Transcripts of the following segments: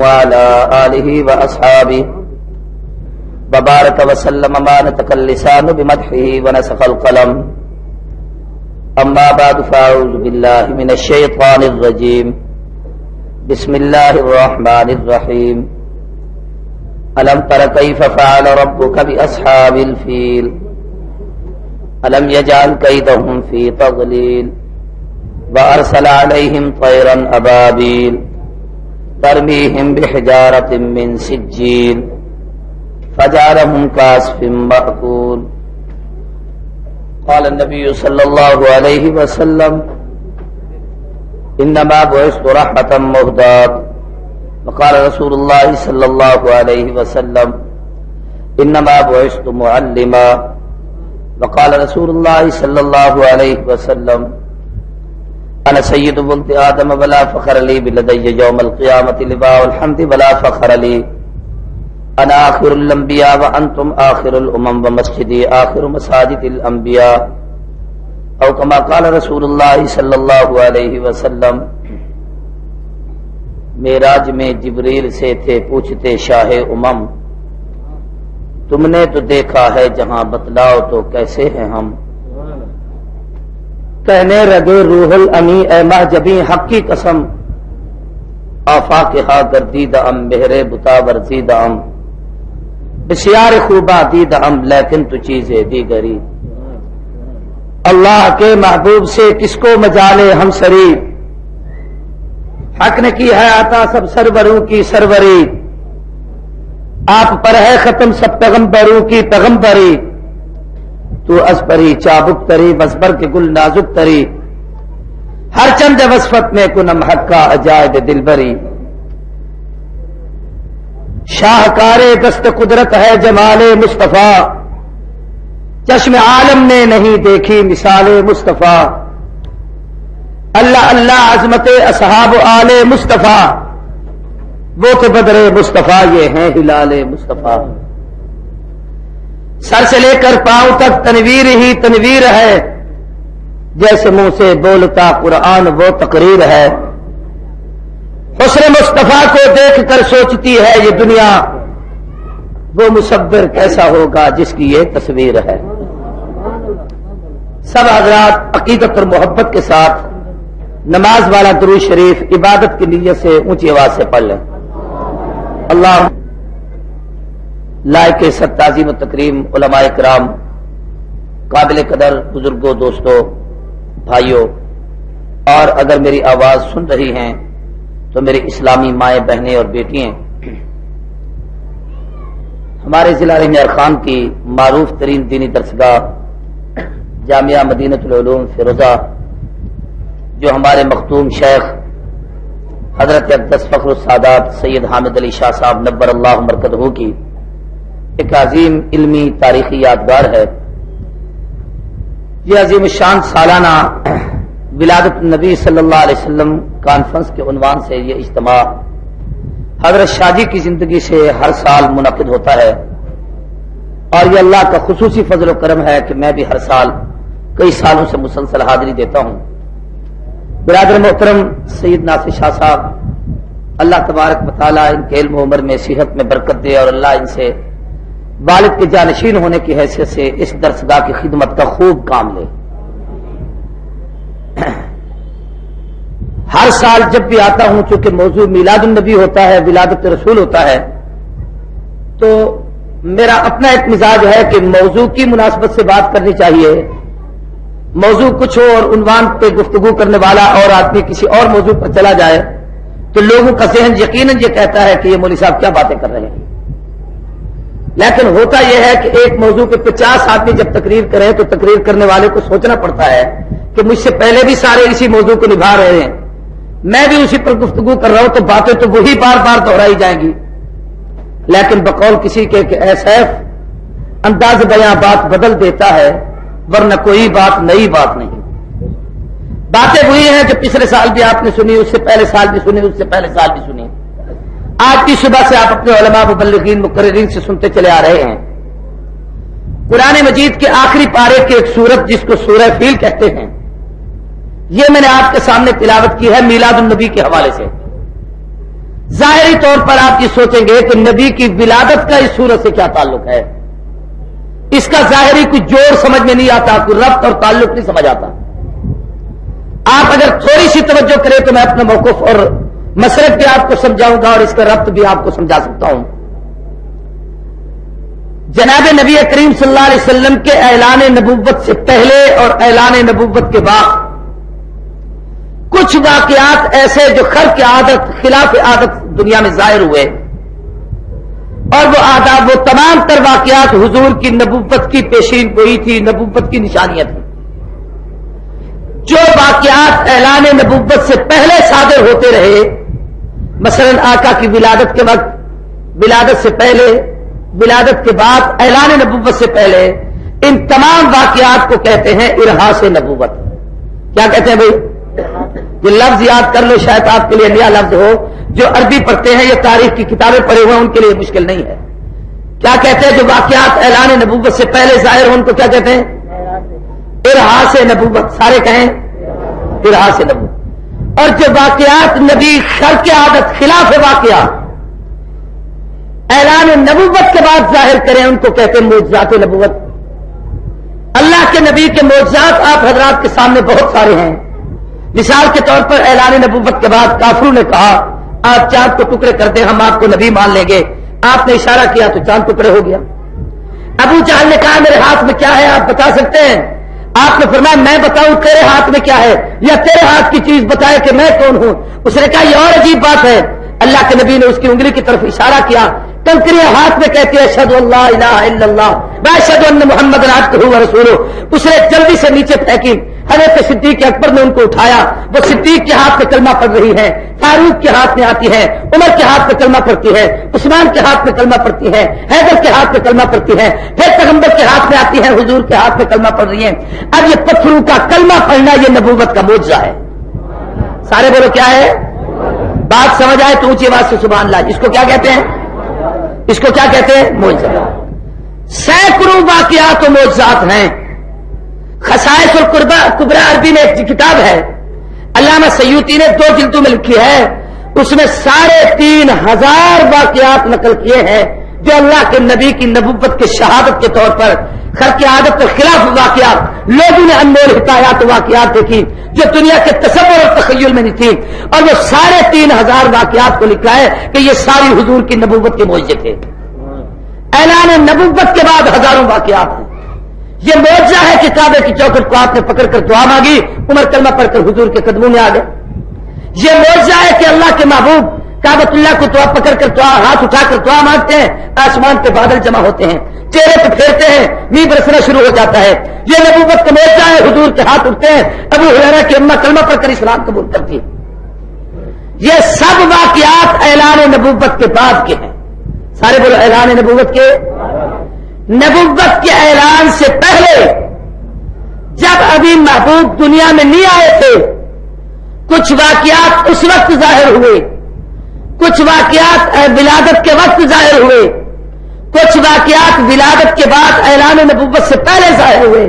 وعلى آله وأصحابه وبارك وسلم ما نطق اللسان بمدحه ونسخ القلم. أما بعد فأعوذ بالله من الشيطان الرجيم. بسم الله الرحمن الرحيم. ألم تر كيف فعل ربك بأصحاب الفيل ألم يجعل كيدهم في تضليل وأرسل عليهم طيرا أبابيل ترميهم بحجارة من سجيل فجعلهم كعصف مأكول. قال النبي صلى الله عليه وسلم إنما بعثت رحمة مهداة. وقال رسول الله صلى الله عليه وسلم إنما بعثت معلما. وقال رسول الله صلى الله عليه وسلم أنا سيد ولد آدم ولا فخر لي بلدي يوم القيامة لواء الحمد ولا فخر لي. أنا آخر الأنبياء وأنتم آخر الأمم ومسجدي آخر مساجد الأنبياء أو كما قال رسول الله صلى الله عليه وسلم. معراج میں جبریل سے تھے پوچھتے شاہ امم تم نے تو دیکھا ہے جہاں بتلاؤ تو کیسے ہیں ہم. کہنے لگے روح الامی اے محجبی حق کی قسم آفاق ہا گردیدہ ام مہر بتا ورزیدہ ام بسیار خوبہ دیدہ ام لیکن تو چیزیں دیگری. اللہ کے محبوب سے کس کو مجالے ہم سری حق نے کی ہے عطا سب سروروں کی سروری. آپ پر ہے ختم سب پیغمبروں کی پیغمبری. تو اسپری چابک تری بسبر کے گل نازک تری ہر چند وصفت میں کنم حق کا عجائب دلبری. شاہکار دست قدرت ہے جمال مصطفیٰ چشم عالم نے نہیں دیکھی مثال مصطفیٰ. اللہ اللہ عظمت اصحاب آل مصطفیٰ وہ تو بدر مصطفیٰ یہ ہیں ہلال مصطفیٰ. سر سے لے کر پاؤں تک تنویر ہی تنویر ہے جیسے منہ سے بولتا قرآن وہ تقریر ہے. حسن مصطفیٰ کو دیکھ کر سوچتی ہے یہ دنیا وہ مصور کیسا ہوگا جس کی یہ تصویر ہے. سب حضرات عقیدت اور محبت کے ساتھ نماز والا درود شریف عبادت کی نیت سے اونچی آواز سے پڑھ لیں. اللہ لائق سب تعظیم و تکریم علماء کرام قابل قدر بزرگوں دوستوں بھائیوں اور اگر میری آواز سن رہی ہیں تو میری اسلامی مائیں بہنیں اور بیٹیاں ہمارے ضلع رحمت خان کی معروف ترین دینی درسگاہ جامعہ مدینۃ العلوم فیروزہ جو ہمارے مختوم شیخ حضرت اقدس فخر السادات سید حامد علی شاہ صاحب نبر اللہ مرکزہ کی ایک عظیم علمی تاریخی یادگار ہے. یہ عظیم شان سالانہ ولادت النبی صلی اللہ علیہ وسلم کانفرنس کے عنوان سے یہ اجتماع حضرت شاہ جی کی زندگی سے ہر سال منعقد ہوتا ہے اور یہ اللہ کا خصوصی فضل و کرم ہے کہ میں بھی ہر سال کئی سالوں سے مسلسل حاضری دیتا ہوں. برادر محترم سید ناصر شاہ صاحب اللہ تبارک و تعالیٰ ان کے علم و عمر میں صحت میں برکت دے اور اللہ ان سے والد کے جانشین ہونے کی حیثیت سے اس درسگاہ کی خدمت کا خوب کام لے. ہر سال جب بھی آتا ہوں چونکہ موضوع میلاد النبی ہوتا ہے ولادت رسول ہوتا ہے تو میرا اپنا ایک مزاج ہے کہ موضوع کی مناسبت سے بات کرنی چاہیے. موضوع کچھ ہو اور عنوان پہ گفتگو کرنے والا اور آدمی کسی اور موضوع پر چلا جائے تو لوگوں کا ذہن یقیناً یہ کہتا ہے کہ یہ مولوی صاحب کیا باتیں کر رہے ہیں. لیکن ہوتا یہ ہے کہ ایک موضوع پہ 50 آدمی جب تقریر کریں تو تقریر کرنے والے کو سوچنا پڑتا ہے کہ مجھ سے پہلے بھی سارے اسی موضوع کو نبھا رہے ہیں میں بھی اسی پر گفتگو کر رہا ہوں تو باتیں تو وہی بار بار دہرائی جائیں گی. لیکن بقول کسی کے کہ اے سیف انداز بیاں بات بدل دیتا ہے ورنہ کوئی بات نئی بات نہیں. باتیں وہی ہیں جو پچھلے سال بھی آپ نے سنی اس سے پہلے سال بھی سنی اس سے پہلے سال بھی سنی. آج کی صبح سے آپ اپنے علماء مبلغین مقررین سے سنتے چلے آ رہے ہیں. قرآن مجید کے آخری پارے کی ایک سورت جس کو سورہ فیل کہتے ہیں یہ میں نے آپ کے سامنے تلاوت کی ہے میلاد النبی کے حوالے سے. ظاہری طور پر آپ یہ سوچیں گے کہ نبی کی ولادت کا اس صورت سے کیا تعلق ہے، اس کا ظاہری کوئی جوڑ سمجھ میں نہیں آتا، کوئی ربط اور تعلق نہیں سمجھ آتا۔ آپ اگر تھوڑی سی توجہ کریں تو میں اپنا موقف اور مسلک بھی آپ کو سمجھاؤں گا اور اس کا ربط بھی آپ کو سمجھا سکتا ہوں۔ جناب نبی کریم صلی اللہ علیہ وسلم کے اعلان نبوت سے پہلے اور اعلان نبوت کے بعد کچھ واقعات ایسے جو خرق عادت خلاف عادت دنیا میں ظاہر ہوئے، اور وہ آداب وہ تمام تر واقعات حضور کی نبوت کی پیشین گوئی تھی، نبوت کی نشانیاں تھیں۔ جو واقعات اعلان نبوت سے پہلے صادر ہوتے رہے، مثلا آقا کی ولادت کے وقت، ولادت سے پہلے، ولادت کے بعد، اعلان نبوت سے پہلے، ان تمام واقعات کو کہتے ہیں ارہاس نبوت۔ کیا کہتے ہیں بھائی؟ یہ لفظ یاد کر لو، شاید آپ کے لیے نیا لفظ ہو، جو عربی پڑھتے ہیں یا تاریخ کی کتابیں پڑھے ہوئے ہیں ان کے لیے مشکل نہیں ہے۔ کیا کہتے ہیں جو واقعات اعلان نبوت سے پہلے ظاہر ہوں ان کو کیا کہتے ہیں؟ ارہاس نبوت۔ سارے کہیں ارہاس نبوت۔ اور جو واقعات نبی خرق عادت خلاف واقعات اعلان نبوت کے بعد ظاہر کریں ان کو کہتے ہیں معجزات نبوت۔ اللہ کے نبی کے معجزات آپ حضرات کے سامنے بہت سارے ہیں۔ مثال کے طور پر اعلان نبوت کے بعد کافروں نے کہا آپ چاند کو ٹکڑے کر دیں ہم آپ کو نبی مان لیں گے، آپ نے اشارہ کیا تو چاند ٹکڑے ہو گیا۔ ابو جہل نے کہا میرے ہاتھ میں کیا ہے آپ بتا سکتے ہیں؟ آپ نے فرمایا میں بتاؤں تیرے ہاتھ میں کیا ہے یا تیرے ہاتھ کی چیز بتائے کہ میں کون ہوں؟ اس نے کہا یہ اور عجیب بات ہے۔ اللہ کے نبی نے اس کی انگلی کی طرف اشارہ کیا، کنکریاں ہاتھ میں کہتی ہے اشہد اللہ الہ الا اللہ و اشہد ان محمد عبدہ و رسولہ۔ اس نے جلدی سے نیچے پھینکی، حضرت صدیق اکبر نے ان کو اٹھایا، وہ صدیق کے ہاتھ میں کلمہ پڑھ رہی ہے، فاروق کے ہاتھ میں آتی ہے، عمر کے ہاتھ میں کلمہ پڑھتی ہے، عثمان کے ہاتھ میں کلمہ پڑھتی ہے، حیدر کے ہاتھ میں کلمہ پڑھتی ہے، پھر پیغمبر کے ہاتھ میں آتی ہے، حضور کے ہاتھ میں کلمہ پڑھ رہی ہیں۔ اب یہ پتھروں کا کلمہ پڑھنا یہ نبوت کا معجزہ ہے۔ سارے بولو کیا ہے؟ بات سمجھ آئے تو اونچی آواز سے سبحان اللہ۔ اس کو کیا کہتے ہیں؟ اس کو کیا کہتے ہیں؟ معجزہ۔ سینکڑوں واقعات و معجزات ہیں۔ خصائص الکبریٰ عربی میں ایک کتاب ہے، علامہ سیوطی نے 2 جلدوں میں لکھی ہے، اس میں 3,500 واقعات نقل کیے ہیں جو اللہ کے نبی کی نبوت کے شہادت کے طور پر خرق عادت کے خلاف واقعات، لوگوں نے انمول حکایات واقعات دیکھی جو دنیا کے تصور اور تخیل میں نہیں تھی، اور وہ 3,500 واقعات کو لکھا ہے کہ یہ ساری حضور کی نبوت کے معجزے تھے۔ اعلان نبوت کے بعد ہزاروں واقعات ہیں۔ یہ معجزہ ہے کہ کعبے کی چوکھٹ کو آپ نے پکڑ کر دعا مانگی، عمر کلمہ پڑھ کر حضور کے قدموں میں آ گئے۔ یہ معجزہ ہے کہ اللہ کے محبوب کعبۃ اللہ کو دعا پکڑ کر دعا ہاتھ اٹھا کر دعا مانگتے ہیں، آسمان پہ بادل جمع ہوتے ہیں، چہرے پہ پھیرتے ہیں، میںہ برسنا شروع ہو جاتا ہے۔ یہ نبوت کا معجزہ ہے، حضور کے ہاتھ اٹھتے ہیں، ابو ہریرہ کی اماں کلمہ پڑھ کر اسلام قبول کرتی ہے۔ یہ سب واقعات اعلان نبوت کے بعد کے ہیں۔ سارے بولو اعلان نبوت کے۔ نبوت کے اعلان سے پہلے جب ابھی محبوب دنیا میں نہیں آئے تھے، کچھ واقعات اس وقت ظاہر ہوئے، کچھ واقعات ولادت کے وقت ظاہر ہوئے، کچھ واقعات ولادت کے بعد اعلان نبوت سے پہلے ظاہر ہوئے۔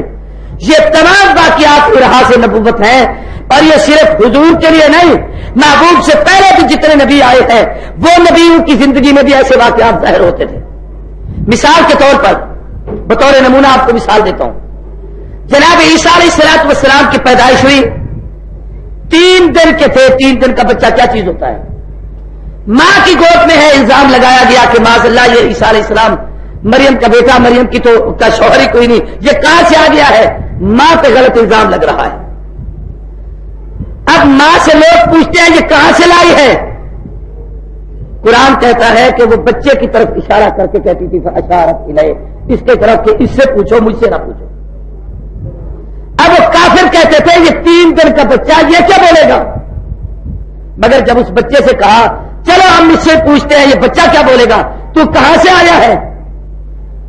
یہ تمام واقعات ارہاس نبوت ہیں، اور یہ صرف حضور کے لیے نہیں، محبوب سے پہلے بھی جتنے نبی آئے ہیں وہ نبیوں کی زندگی میں بھی ایسے واقعات ظاہر ہوتے تھے۔ مثال کے طور پر بطور نمونہ آپ کو مثال دیتا ہوں۔ جناب عیسیٰ علیہ السلام کی پیدائش ہوئی، 3 دن کے تھے۔ 3 دن کا بچہ کیا چیز ہوتا ہے؟ ماں کی گود میں ہے۔ الزام لگایا گیا کہ معاذ اللہ یہ عیسیٰ علیہ السلام مریم کا بیٹا، مریم کی تو کا شوہر ہی کوئی نہیں، یہ کہاں سے آ گیا ہے؟ ماں پہ غلط الزام لگ رہا ہے۔ اب ماں سے لوگ پوچھتے ہیں یہ کہاں سے لائی ہے؟ قرآن کہتا ہے کہ وہ بچے کی طرف اشارہ کر کے کہتی تھی اشارت الیہ، اس کے طرف کہ اس سے پوچھو، مجھ سے نہ پوچھو۔ اب وہ کافر کہتے تھے یہ 3 دن کا بچہ یہ کیا بولے گا؟ مگر جب اس بچے سے کہا چلو ہم اس سے پوچھتے ہیں یہ بچہ کیا بولے گا، تو کہاں سے آیا ہے؟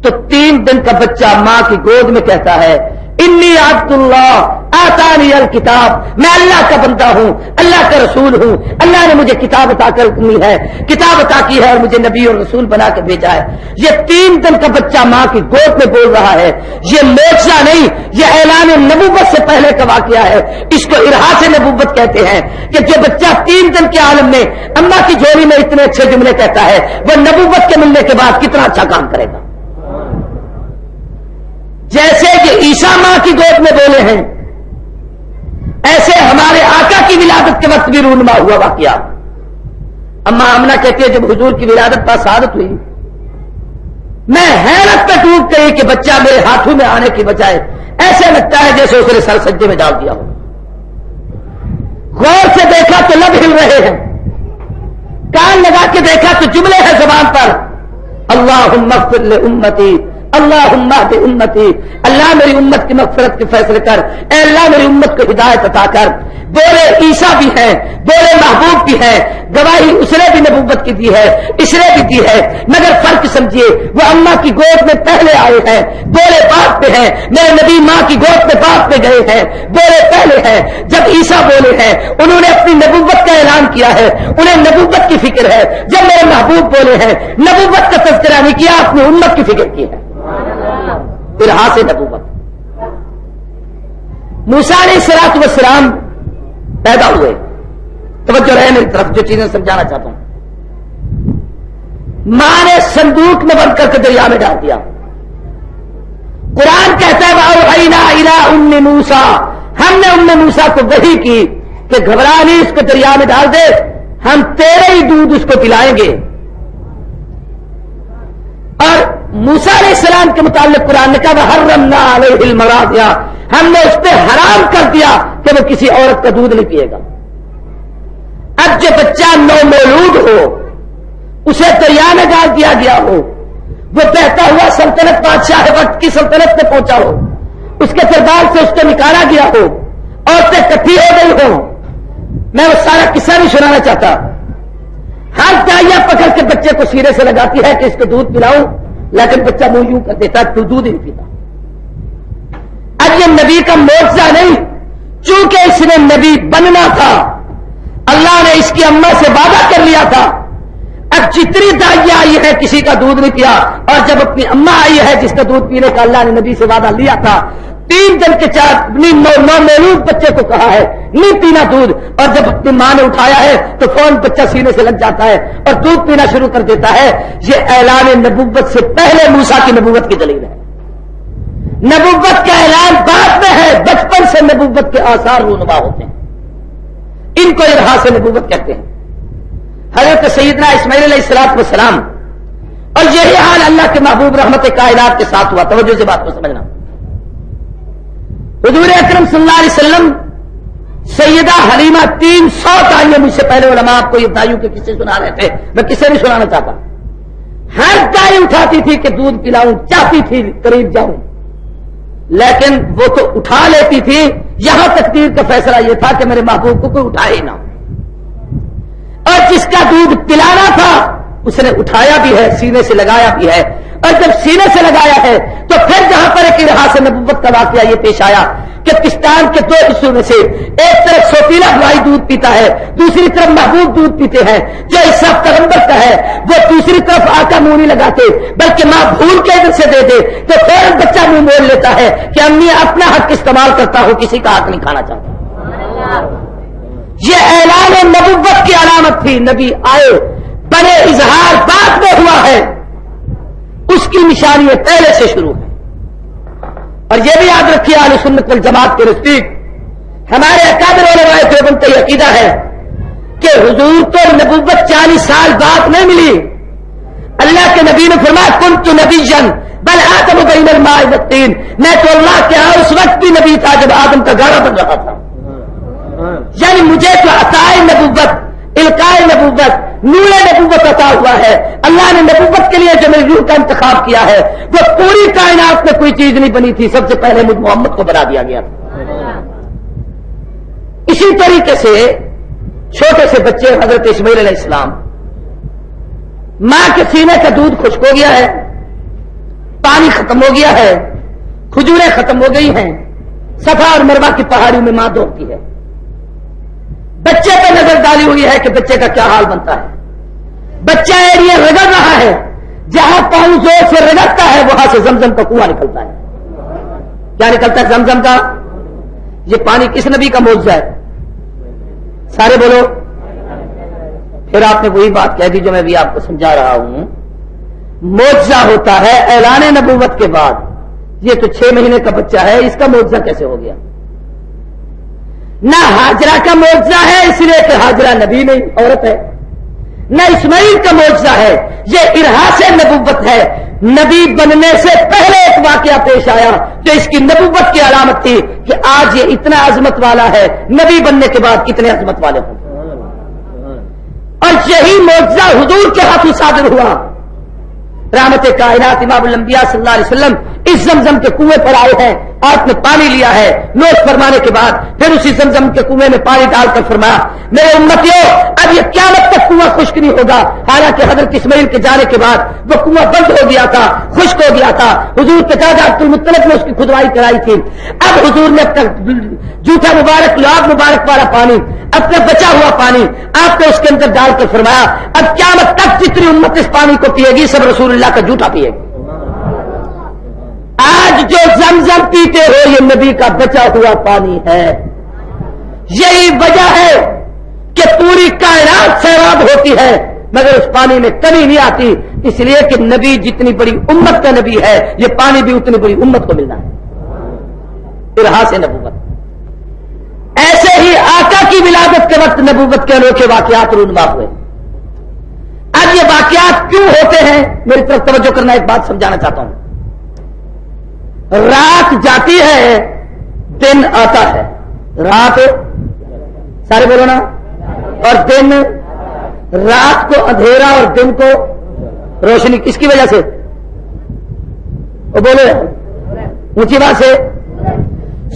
تو 3 دن کا بچہ ماں کی گود میں کہتا ہے انی عبد اللہ آتانی الکتاب، میں اللہ کا بندہ ہوں، اللہ کا رسول ہوں، اللہ نے مجھے کتاب عطا کر دی ہے، کتاب عطا کی ہے اور مجھے نبی اور رسول بنا کے بھیجا ہے۔ یہ 3 دن کا بچہ ماں کی گود میں بول رہا ہے، یہ معجزہ نہیں، یہ اعلان نبوت سے پہلے کا واقعہ ہے۔ اس کو ارہاس نبوت کہتے ہیں کہ جو بچہ 3 دن کے عالم میں اماں کی جھولی میں اتنے اچھے جملے کہتا ہے، وہ نبوت کے ملنے کے بعد کتنا اچھا کام کرے گا۔ جیسے کہ عیسیٰ ماں کی گود میں بولے ہیں، ایسے ہمارے آقا کی ولادت کے وقت بھی رونما ہوا واقعہ۔ اما آمنہ کہتی ہے جب حضور کی ولادت پر شہادت ہوئی، میں حیرت پہ ٹوٹ گئی کہ بچہ میرے ہاتھوں میں آنے کی بجائے ایسے لگتا ہے جیسے اس نے سر سجدے میں ڈال دیا ہو۔ غور سے دیکھا تو لب ہل رہے ہیں، کان لگا کے دیکھا تو جملے ہیں زبان پر، اللہم اغفر لامتی، اللہم اہد امتی، اللہ میری امت کی مغفرت کے فیصلے کر، اے اللہ میری امت کو ہدایت عطا کر۔ بولے عیسیٰ بھی ہیں، بولے محبوب بھی ہیں، گواہی اس نے بھی نبوت کی دی ہے، اس نے بھی دی ہے، مگر فرق سمجھیے، وہ اماں کی گود میں پہلے آئے ہیں، بولے باپ پہ ہیں، میرے نبی ماں کی گود میں باپ پہ گئے ہیں، بولے پہلے ہیں۔ جب عیسیٰ بولے ہیں انہوں نے اپنی نبوت کا اعلان کیا ہے، انہیں نبوت کی فکر ہے۔ جب میرے محبوب بولے ہیں نبوت کا تذکرہ نہیں کیا، اپنی امت کی فکر کی ہے، ارہاس نبوت۔ موسیٰ علیہ الصلوۃ والسلام پیدا ہوئے، توجہ رہے میری طرف، جو چیزیں سمجھانا چاہتا ہوں۔ ماں نے صندوق میں بند کر کے دریا میں ڈال دیا۔ قرآن کہتا ہے وَأَوْحَيْنَا إِلَىٰ أُمِّ مُوسَىٰ، ہم نے ام موسیٰ کو وحی کی کہ گھبرا نہیں، اس کو دریا میں ڈال دے، ہم تیرے ہی دودھ اس کو پلائیں گے۔ اور موسیٰ علیہ السلام کے متعلق قرآن نے کہا وَحَرَّمْنَا عَلَيْهِ الْمَرَاضِعَ، ہم نے اس پہ حرام کر دیا کہ وہ کسی عورت کا دودھ نہیں پیے گا۔ اب جو بچہ نومولود ہو، اسے دریا میں ڈال دیا گیا ہو، وہ بہتا ہوا سلطنت بادشاہ وقت کی سلطنت میں پہنچا ہو، اس کے دربار سے اس کو نکالا گیا ہو، عورتیں اکٹھی ہو گئی ہوں، میں وہ سارا قصہ نہیں سنانا چاہتا۔ ہر دائیا پکڑ کے بچے کو سینے سے لگاتی ہے کہ اس کو دودھ پلاؤں، لیکن بچہ منہ یوں کر دیتا تو دودھ نہیں پیتا۔ اب یہ نبی کا معجزہ نہیں، چونکہ اس نے نبی بننا تھا، اللہ نے اس کی اماں سے وعدہ کر لیا تھا۔ اب جتنی دائیا آئی ہے کسی کا دودھ نہیں پیا، اور جب اپنی اماں آئی ہے جس کا دودھ پینے کا اللہ نے نبی سے وعدہ لیا تھا، 3 دن کے 4 نومولود بچے کو کہا ہے نہیں پینا دودھ، اور جب اپنی ماں نے اٹھایا ہے تو فوراً بچہ سینے سے لگ جاتا ہے اور دودھ پینا شروع کر دیتا ہے۔ یہ اعلان نبوت سے پہلے موسیٰ کی نبوت کی دلیل ہے۔ نبوت کا اعلان بعد میں ہے، بچپن سے نبوت کے آثار رونما ہوتے ہیں، ان کو ارہاس نبوت کہتے ہیں۔ حضرت سیدنا اسماعیل علیہ الصلوۃ والسلام، اور یہی حال اللہ کے محبوب رحمت کائنات کے ساتھ ہوا، توجہ سے بات کو سمجھنا۔ حضور اکرم صلی اللہ علیہ وسلم، سیدہ حلیمہ 300 دائیں مجھ سے پہلے علماء آپ کو یہ دائیوں کے قصے سنا رہے تھے، میں کسے نہیں سنانا چاہتا۔ ہر دائی اٹھاتی تھی کہ دودھ پلاؤں، چاہتی تھی قریب جاؤں، لیکن وہ تو اٹھا لیتی تھی، یہاں تقدیر کا فیصلہ یہ تھا کہ میرے محبوب کو کوئی اٹھائے نہ، اور جس کا دودھ پلانا تھا اس نے اٹھایا بھی ہے، سینے سے لگایا بھی ہے، اور جب سینے سے لگایا ہے تو پھر جہاں پر ایک ارہاس نبوت کا واقعہ یہ پیش آیا کہ پاکستان کے 2 حصوں میں سے ایک طرف سوتیلا بھائی دودھ پیتا ہے، دوسری طرف محبوب دودھ پیتے ہیں، جو حصہ پیغمبر کا ہے وہ دوسری طرف آقا منہ نہیں لگاتے بلکہ ماں بھول کے ادھر سے دے دے تو فوراً بچہ منہ موڑ لیتا ہے کہ امی اپنا حق استعمال کرتا ہوں، کسی کا حق نہیں کھانا چاہتا۔ یہ اعلان نبوت کی علامت تھی، نبی آئے، بنے اظہار بعد میں ہوا ہے، اس کی نشانی پہلے سے شروع ہے۔ اور یہ بھی یاد رکھیے اہل سنت والجماعت کے نزدیک ہمارے اکابر علماء دیوبند کا یہ عقیدہ ہے کہ حضور کو نبوت 40 سال بعد نہیں ملی۔ اللہ کے نبی نے فرمایا کنت نبیا بل آدم بین الماء والطین، میں تو اللہ کے ہاں اس وقت بھی نبی تھا جب آدم کا گاڑا بن رہا تھا، یعنی مجھے تو عطائے نبوت، القائے نبوت، نور نبوت عطا ہوا ہے۔ اللہ نے نبوت کے لیے جو میری روح کا انتخاب کیا ہے وہ پوری کائنات میں کوئی چیز نہیں بنی تھی، سب سے پہلے مجھ محمد کو بنا دیا گیا تھا۔ اسی طریقے سے چھوٹے سے بچے حضرت اسماعیل علیہ السلام، ماں کے سینے کا دودھ خشک ہو گیا ہے، پانی ختم ہو گیا ہے، کھجوریں ختم ہو گئی ہیں، صفا اور مروہ کی پہاڑی میں ماں دوڑتی ہے، بچے پہ نظر ڈالی ہوئی ہے کہ بچے کا کیا حال بنتا ہے. بچہ ایڑیاں رگڑ رہا ہے، جہاں پاؤں زور سے رگڑتا ہے وہاں سے زمزم کا کنواں نکلتا ہے. کیا نکلتا ہے؟ زمزم کا. یہ پانی کس نبی کا معجزہ ہے؟ سارے بولو. پھر آپ نے وہی بات کہہ دی جو میں بھی آپ کو سمجھا رہا ہوں. معجزہ ہوتا ہے اعلان نبوت کے بعد. یہ تو 6 مہینے کا بچہ ہے، اس کا معجزہ کیسے ہو گیا؟ نہ ہاجرہ کا معجزہ ہے اس لیے کہ ہاجرہ نبی نہیں، عورت ہے. نہ اسماعیل کا معجزہ ہے، یہ ارحاس نبوت ہے. نبی بننے سے پہلے ایک واقعہ پیش آیا جو اس کی نبوت کی علامت تھی کہ آج یہ اتنا عظمت والا ہے، نبی بننے کے بعد کتنے عظمت والے ہوں. اور یہی معجزہ حضور کے ہاتھوں صادر ہوا. رحمت کائنات امام الانبیاء صلی اللہ علیہ وسلم اس زمزم کے کنویں پر آئے ہیں. آپ نے پانی لیا ہے، نوش فرمانے کے بعد پھر اسی زمزم کے کنویں میں پانی ڈال کر فرمایا میرے امتیوں اب یہ قیامت تک کنواں خشک نہیں ہوگا. حالانکہ حضرت اسماعیل کے جانے کے بعد وہ کنواں بند ہو گیا تھا، خشک ہو گیا تھا. حضور کے دادا عبد المطلب نے اس کی کھدوائی کرائی تھی. اب حضور نے اپنا جھوٹا مبارک لعاب مبارک والا پانی، اپنا بچا ہوا پانی آپ نے اس کے اندر ڈال کر فرمایا اب قیامت تک جتنی امت اس پانی کو پیے گی سب رسول اللہ کا جھوٹا پیے گی. آج جو زمزم پیتے ہو یہ نبی کا بچا ہوا پانی ہے. یہی وجہ ہے کہ پوری کائنات سیراب ہوتی ہے مگر اس پانی میں کمی نہیں آتی، اس لیے کہ نبی جتنی بڑی امت کا نبی ہے یہ پانی بھی اتنی بڑی امت کو ملنا ہے. ارحاس نبوت. ایسے ہی آقا کی ولادت کے وقت نبوت کے انوکھے واقعات رونما ہوئے. اب یہ واقعات کیوں ہوتے ہیں میری طرف توجہ کرنا، ایک بات سمجھانا چاہتا ہوں. رات جاتی ہے دن آتا ہے. رات سارے بولو نا. اور دن، رات کو اندھیرا اور دن کو روشنی. کس کی وجہ سے؟ وہ بولے اونچی بات سے.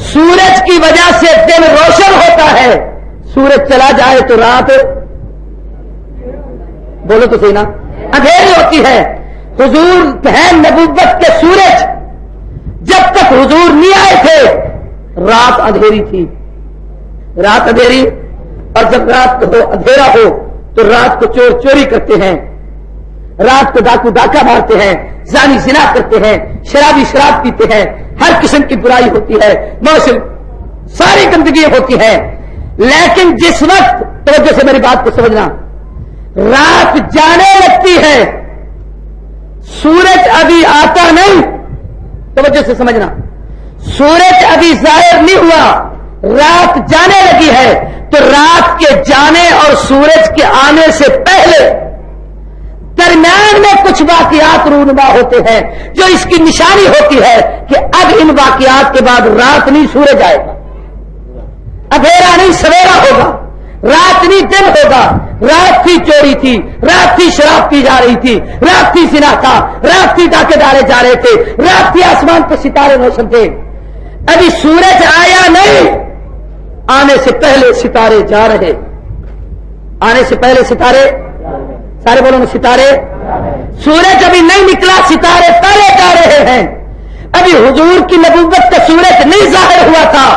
سورج کی وجہ سے دن روشن ہوتا ہے. سورج چلا جائے تو رات بولو تو صحیح نا اندھیری ہوتی ہے. حضور ہے نبوت کے سورج. جب تک حضور نہیں آئے تھے رات اندھیری تھی. رات اندھیری. اور جب رات کو اندھیرا ہو تو رات کو چور چوری کرتے ہیں، رات کو ڈاکو ڈاکہ مارتے ہیں، زانی زنا کرتے ہیں، شرابی شراب پیتے ہیں، ہر قسم کی برائی ہوتی ہے، موسم ساری گندگیاں ہوتی ہیں. لیکن جس وقت توجہ سے میری بات کو سمجھنا، رات جانے لگتی ہے سورج ابھی آتا نہیں. توجہ سے سمجھنا، سورج ابھی ظاہر نہیں ہوا، رات جانے لگی ہے. تو رات کے جانے اور سورج کے آنے سے پہلے درمیان میں کچھ واقعات رونما ہوتے ہیں جو اس کی نشانی ہوتی ہے کہ اب ان واقعات کے بعد رات نہیں سورج آئے گا، اندھیرا نہیں سویرا ہوگا، رات نہیں دن ہوگا. رات تھی چوری تھی، رات تھی شراب پی جا رہی تھی، رات تھی زنا تھا، رات تھی ڈاکے ڈالے جا رہے تھے، رات تھی آسمان پہ ستارے روشن تھے. ابھی سورج آیا نہیں، آنے سے پہلے ستارے جا رہے. آنے سے پہلے ستارے، سارے بولو ستارے. سورج ابھی نہیں نکلا، ستارے پہلے جا رہے ہیں. ابھی حضور کی نبوت کا سورج نہیں ظاہر ہوا تھا.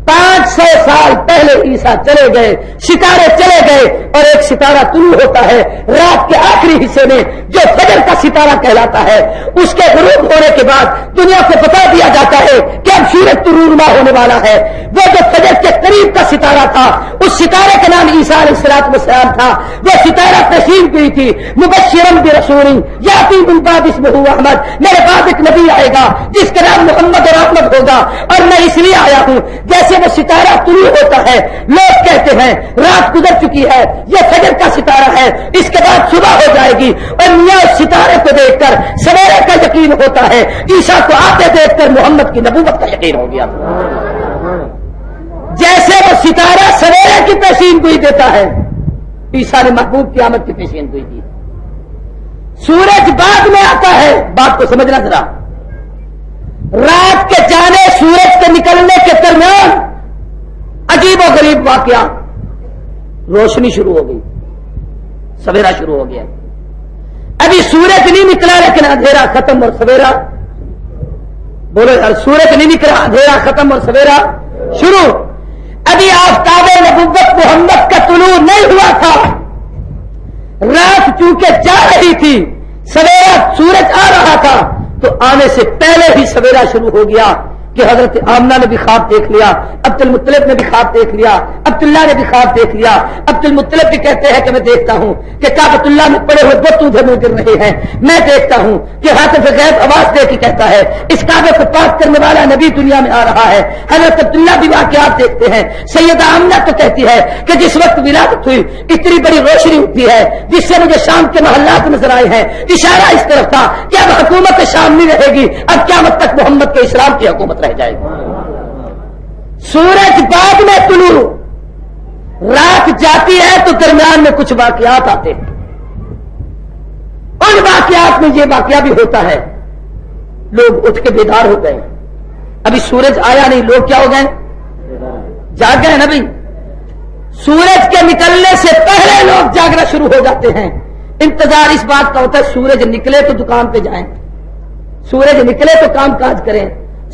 500 سال پہلے عیسیٰ چلے گئے، ستارے چلے گئے اور ایک ستارہ طلوع ہوتا ہے رات کے آخری حصے میں جو فجر کا ستارہ کہلاتا ہے. اس کے غروب ہونے کے بعد دنیا کو بتا دیا جاتا ہے کہ اب سورج طلوع ہونے والا ہے. وہ جو فجر کے قریب کا ستارہ تھا اس ستارے کا نام عیسیٰ علیہ السلام تھا. وہ ستارہ تشریف کی تھی مبشرا برسول یاتی من بعد اسمہ احمد. میرے بعد ایک نبی آئے گا جس کا نام محمد اور احمد ہوگا اور میں اس لیے آیا ہوں. جیسے وہ ستارہ طلوع ہوتا ہے لوگ کہتے ہیں رات گزر چکی ہے، یہ فجر کا ستارہ ہے، اس کے بعد صبح ہو جائے گی. اور میاں اس ستارے کو دیکھ کر سویرے کا یقین ہوتا ہے. عیسیٰ کو آتے دیکھ کر محمد کی نبوت کا یقین ہو گیا. جیسے وہ ستارہ سویرے کی پیشین گوئی دیتا ہے، عیسیٰ نے محبوب کی آمد کی پیشین گوئی دی. سورج بعد میں آتا ہے. بات کو سمجھنا ذرا. رات کے جانے سورج کے نکلنے کے درمیان عجیب و غریب واقعہ. روشنی شروع ہو گئی، سویرا شروع ہو گیا. ابھی سورج نہیں نکلا لیکن اندھیرا ختم اور سویرا. بولو یار، سورج نہیں نکلا، اندھیرا ختم اور سویرا شروع. ابھی آفتاب نبوت محمد کا طلوع نہیں ہوا تھا، رات چونکہ جا رہی تھی، سویرا سورج آ رہا تھا، تو آنے سے پہلے ہی سویرا شروع ہو گیا کہ حضرت آمنہ نے بھی خواب دیکھ لیا، عبد المطلب نے بھی خواب دیکھ لیا، عبداللہ نے بھی خواب دیکھ لیا. عبد المطلب بھی کہتے ہیں کہ میں دیکھتا ہوں کہ کعبۃ اللہ میں پڑے ہوئے بت ادھر گر رہے ہیں، میں دیکھتا ہوں کہ حاتف غیب آواز دے کے کہتا ہے اس کعبے کو پاک کرنے والا نبی دنیا میں آ رہا ہے. حضرت عبداللہ بھی واقعات دیکھتے ہیں. سیدہ آمنہ تو کہتی ہے کہ جس وقت ولادت ہوئی اتنی بڑی روشنی اٹھی ہے جس سے مجھے شام کے محلات نظر آئے ہیں. اشارہ اس طرف تھا کہ اب حکومت شام نہیں رہے گی، اب قیامت تک محمد کے اسلام کی حکومت رہ جائے گی. سورج بعد میں طلوع، رات جاتی ہے تو درمیان میں کچھ واقعات آتے ہیں. ان واقعات میں یہ واقعہ بھی ہوتا ہے، لوگ اٹھ کے بیدار ہو گئے. ابھی سورج آیا نہیں، لوگ کیا ہو گئے؟ جاگ گئے نا بھائی. سورج کے نکلنے سے پہلے لوگ جاگنا شروع ہو جاتے ہیں. انتظار اس بات کا ہوتا ہے سورج نکلے تو دکان پہ جائیں، سورج نکلے تو کام کاج کریں،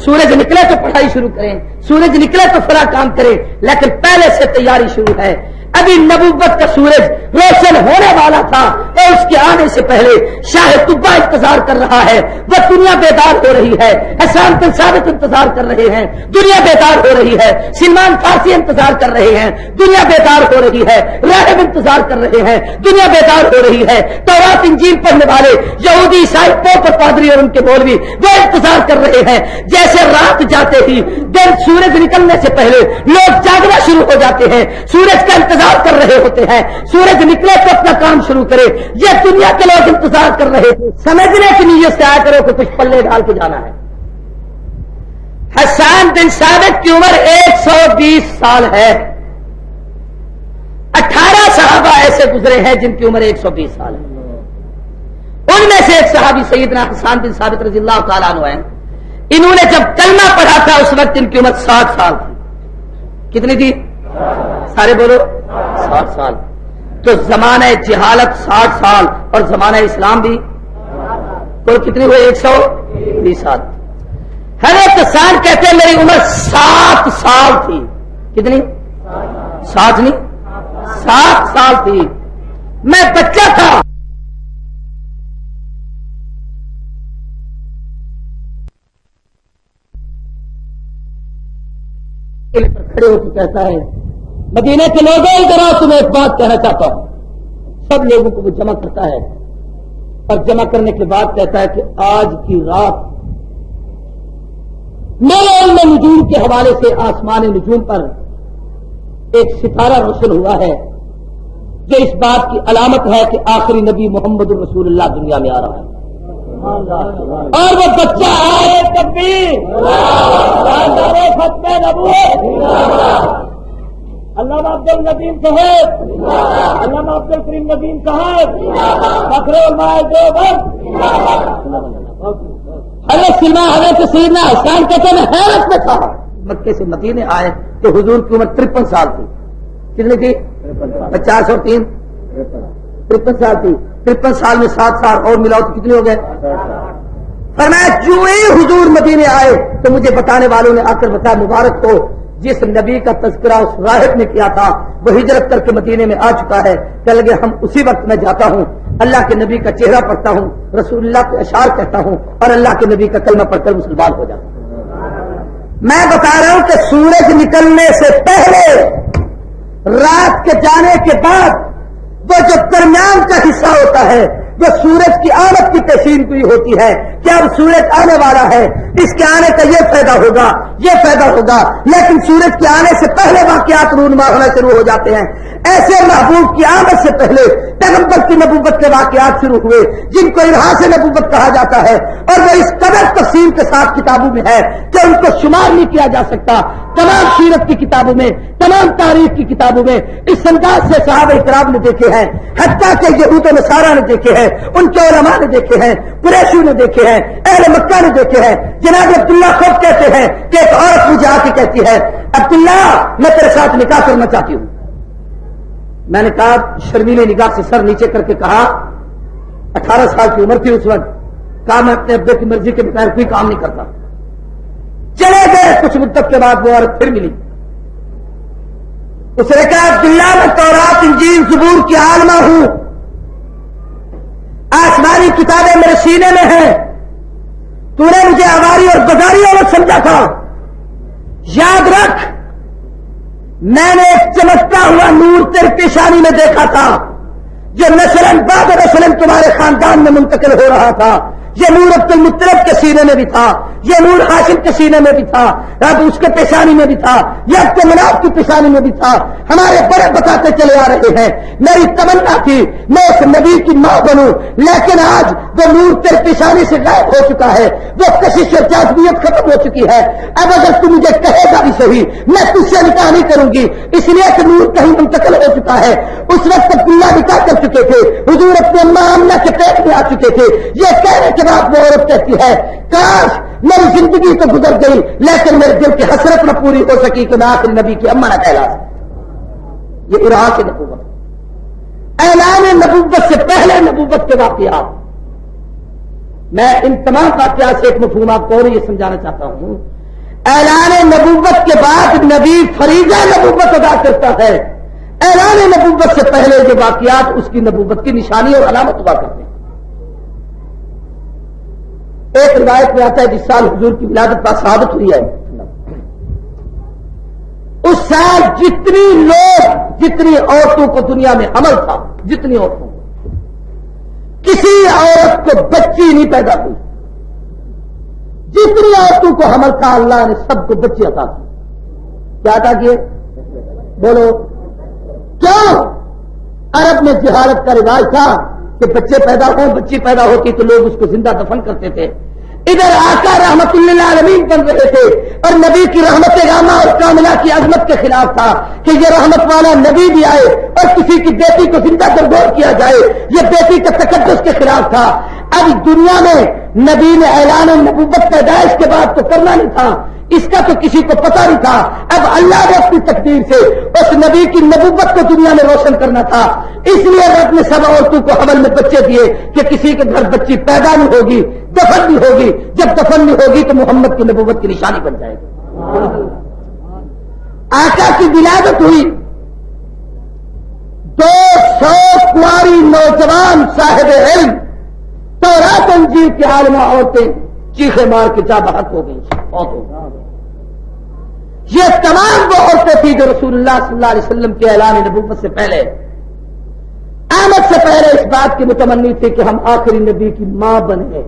سورج نکلے تو پڑھائی شروع کریں، سورج نکلے تو فلاں کام کریں. لیکن پہلے سے تیاری شروع ہے. ابھی نبوت کا سورج روشن ہونے والا تھا اور اس کے آنے سے پہلے شاہ طبا انتظار کر رہا ہے، وہ دنیا بیدار ہو رہی ہے. حسان بن ثابت انتظار کر رہے ہیں، دنیا بیدار ہو رہی ہے. سلمان فارسی انتظار کر رہے ہیں، دنیا بیدار ہو رہی ہے. راہب انتظار کر رہے ہیں، دنیا بیدار ہو رہی ہے. تورات انجیل پڑھنے والے یہودی عیسائی پوپ اور پادری اور ان کے مولوی وہ انتظار کر رہے ہیں. جیسے رات جاتے ہی دن سورج نکلنے سے پہلے لوگ جاگنا شروع ہو جاتے ہیں، سورج کا انتظار کر رہے ہوتے ہیں. سورج نکلے تو اپنا کام شروع کرے. یہ دنیا کے لوگ انتظار کر رہے تھے. سمجھنے کی نیت سے آیا کرو کہ کچھ پلے ڈال کے جانا ہے. حسان بن ثابت کی عمر 120 سال ہے. 18 صحابہ ایسے گزرے ہیں جن کی عمر 120 سال ہے. ان میں سے ایک صحابی سیدنا حسان بن ثابت رضی اللہ تعالیٰ عنہ ہیں. انہوں نے جب کلمہ پڑھا تھا اس وقت ان کی عمر 60 سال تھی. کتنی تھی؟ سارے بولو 60 سال. تو زمانہ جہالت 60 سال اور زمانہ اسلام بھی کل کتنی ہوئی؟ 120 سال. حضرت حسان کہتے ہیں میری عمر 7 سال تھی. کتنی؟ 7 نہیں، 7 سال تھی. میں بچہ تھا. کھڑے ہو کے کہتا ہے مدینے کے لوگوں ادھر آؤ، تمہیں ایک بات کہنا چاہتا ہوں. سب لوگوں کو وہ جمع کرتا ہے اور جمع کرنے کے بعد کہتا ہے کہ آج کی رات میرے علم نجوم کے حوالے سے آسمان نجوم پر ایک ستارہ روشن ہوا ہے جو اس بات کی علامت ہے کہ آخری نبی محمد رسول اللہ دنیا میں آ رہا ہے. اور وہ بچہ آئے تکبیر، ختم نبوت، علامہ عبد الندیم صاحب، علامہ عبد الکریم ندیم صاحب، فخر علماء دیوبند. حضرت سیدنا حسان کہتے میں حیرت میں تھا. مکے سے مدینے آئے تو حضور کی عمر 53 سال تھی. کتنی تھی؟ 50 اور 3 53 سال تھی. 53 سال میں 7 سال اور ملاؤ تو کتنے ہو گئے؟ فرمایا جو ہی حضور مدینے آئے تو مجھے بتانے والوں نے آ کر بتایا مبارک ہو جس نبی کا تذکرہ اس راہب نے کیا تھا وہ ہجرت کر کے مدینے میں آ چکا ہے. کہ لگے ہم اسی وقت میں جاتا ہوں، اللہ کے نبی کا چہرہ پڑھتا ہوں، رسول اللہ کے اشعار کہتا ہوں اور اللہ کے نبی کا کلمہ پڑھ کر مسلمان ہو جاتا ہوں. میں بتا رہا ہوں کہ سورج نکلنے سے پہلے رات کے جانے کے بعد وہ جو درمیان کا حصہ ہوتا ہے جو سورج کی آمد کی تشہیر ہوئی ہوتی ہے کہ اب سورج آنے والا ہے، اس کے آنے کا یہ فائدہ ہوگا، یہ فائدہ ہوگا. لیکن سورج کے آنے سے پہلے واقعات رونما ہونا شروع ہو جاتے ہیں. ایسے محبوب کی آمد سے پہلے پیغمبر کی نبوت کے واقعات شروع ہوئے جن کو ارحاس نبوت کہا جاتا ہے اور وہ اس قدر تفصیل کے ساتھ کتابوں میں ہے کہ ان کو شمار نہیں کیا جا سکتا. تمام سیرت کی کتابوں میں، تمام تاریخ کی کتابوں میں اس انداز سے صحابہ کرام نے دیکھے ہیں، حتیٰ کہ یہود و نصارہ نے دیکھے ہیں، ان کے علماء نے دیکھے ہیں، قریشیوں نے دیکھے ہیں، اہل مکہ نے دیکھے ہیں. جناب عبداللہ خود کہتے ہیں کہ ایک عورت مجھے آ کے کہتی ہے عبداللہ میں تیرے ساتھ نکاح کرنا چاہتی ہوں. میں نے کہا شرمیلے نگاہ سے سر نیچے کر کے کہا 18 سال کی عمر تھی اس وقت، کہا میں اپنے ابے کی مرضی کے بغیر کوئی کام نہیں کرتا. چلے گئے، کچھ مدت کے بعد وہ عورت پھر ملی. اس نے کہا عبداللہ میں تورات انجیل زبور کی عالمہ ہوں، آسمانی کتابیں میرے سینے میں ہیں، تو نے مجھے آواری اور بازاری عورت سمجھا تھا. یاد رکھ میں نے ایک چمکتا ہوا نور تیری پیشانی میں دیکھا تھا جو نسلاً بعد نسلاً تمہارے خاندان میں منتقل ہو رہا تھا. یہ نور عبد المطلب کے سینے میں بھی تھا، یہ نور ہاشم کے سینے میں بھی تھا، اب اس کے پیشانی میں بھی تھا، یہ عبد مناف کی پیشانی میں بھی تھا. ہمارے بڑے بتاتے چلے آ رہے ہیں. میری تمنا تھی میں اس نبی کی ماں بنوں، لیکن آج وہ نور تیری پیشانی سے غائب ہو چکا ہے، وہ کشش اور جاذبیت ختم ہو چکی ہے. اب اگر تو مجھے کہے گا بھی صحیح، میں تجھ سے نکاح نہیں کروں گی، اس لیے کہ نور کہیں منتقل ہو چکا ہے. اس وقت عبداللہ نکاح کر چکے تھے، حضور اپنے اماں آمنہ کے پیٹ میں آ چکے تھے. یہ کہنے کے بعد وہ عورت کہتی ہے کاش میری زندگی تو گزر گئی لیکن میرے دل کی حسرت نہ پوری ہو سکی کہ میں آخری نبی کی اماں نہ کہلا سکوں. یہ ارحاس نبوت، اعلان نبوت سے پہلے نبوت کے واقعات. میں ان تمام واقعات سے ایک مفہوم آپ کو اور یہ سمجھانا چاہتا ہوں. اعلان نبوت کے بعد نبی فریضہ نبوت ادا کرتا ہے. اعلان نبوت سے پہلے جو واقعات اس کی نبوت کی نشانی اور علامت ہوا کرتے ہیں. ایک روایت میں آتا ہے جس سال حضور کی ولادت پر ثابت ہوئی ہے، اس سال جتنی عورتوں کو دنیا میں حمل تھا، جتنی عورتوں کو، کسی عورت کو بچی نہیں پیدا ہوئی. جتنی عورتوں کو حمل تھا اللہ نے سب کو بچے عطا کی. کیا عطا کیے؟ بولو کیوں؟ عرب میں جہالت کا رواج تھا کہ بچے پیدا ہوں، بچی پیدا ہوتی تو لوگ اس کو زندہ دفن کرتے تھے. ادھر آقا رحمت للعالمین بن رہے تھے اور نبی کی رحمت عامہ اور کاملہ کی عظمت کے خلاف تھا کہ یہ رحمت والا نبی بھی آئے اور کسی کی بیٹی کو زندہ درگور کیا جائے. یہ بیٹی کا تقدس کے خلاف تھا. اب دنیا میں نبی نے اعلان نبوت پیدائش کے بعد تو کرنا نہیں تھا، اس کا تو کسی کو پتا نہیں تھا. اب اللہ نے اپنی تقدیر سے اس نبی کی نبوت کو دنیا میں روشن کرنا تھا. اس لیے رب نے سب عورتوں کو حمل میں بچے دیے کہ کسی کے گھر بچی پیدا نہیں ہوگی، دفن نہیں ہوگی. جب دفن نہیں ہوگی تو محمد کی نبوت کی نشانی بن جائے گی. آقا کی ولادت ہوئی، 200 کماری نوجوان صاحب علم تورات انجیل کی عالمہ عورتیں چیخے مار کے جا بحق ہو گئی، موت ہو گئی. یہ تمام وہ عورتیں تھیں جو رسول اللہ صلی اللہ علیہ وسلم کے اعلان نبوت سے پہلے، آمد سے پہلے اس بات کی متمنی تھی کہ ہم آخری نبی کی ماں بنے.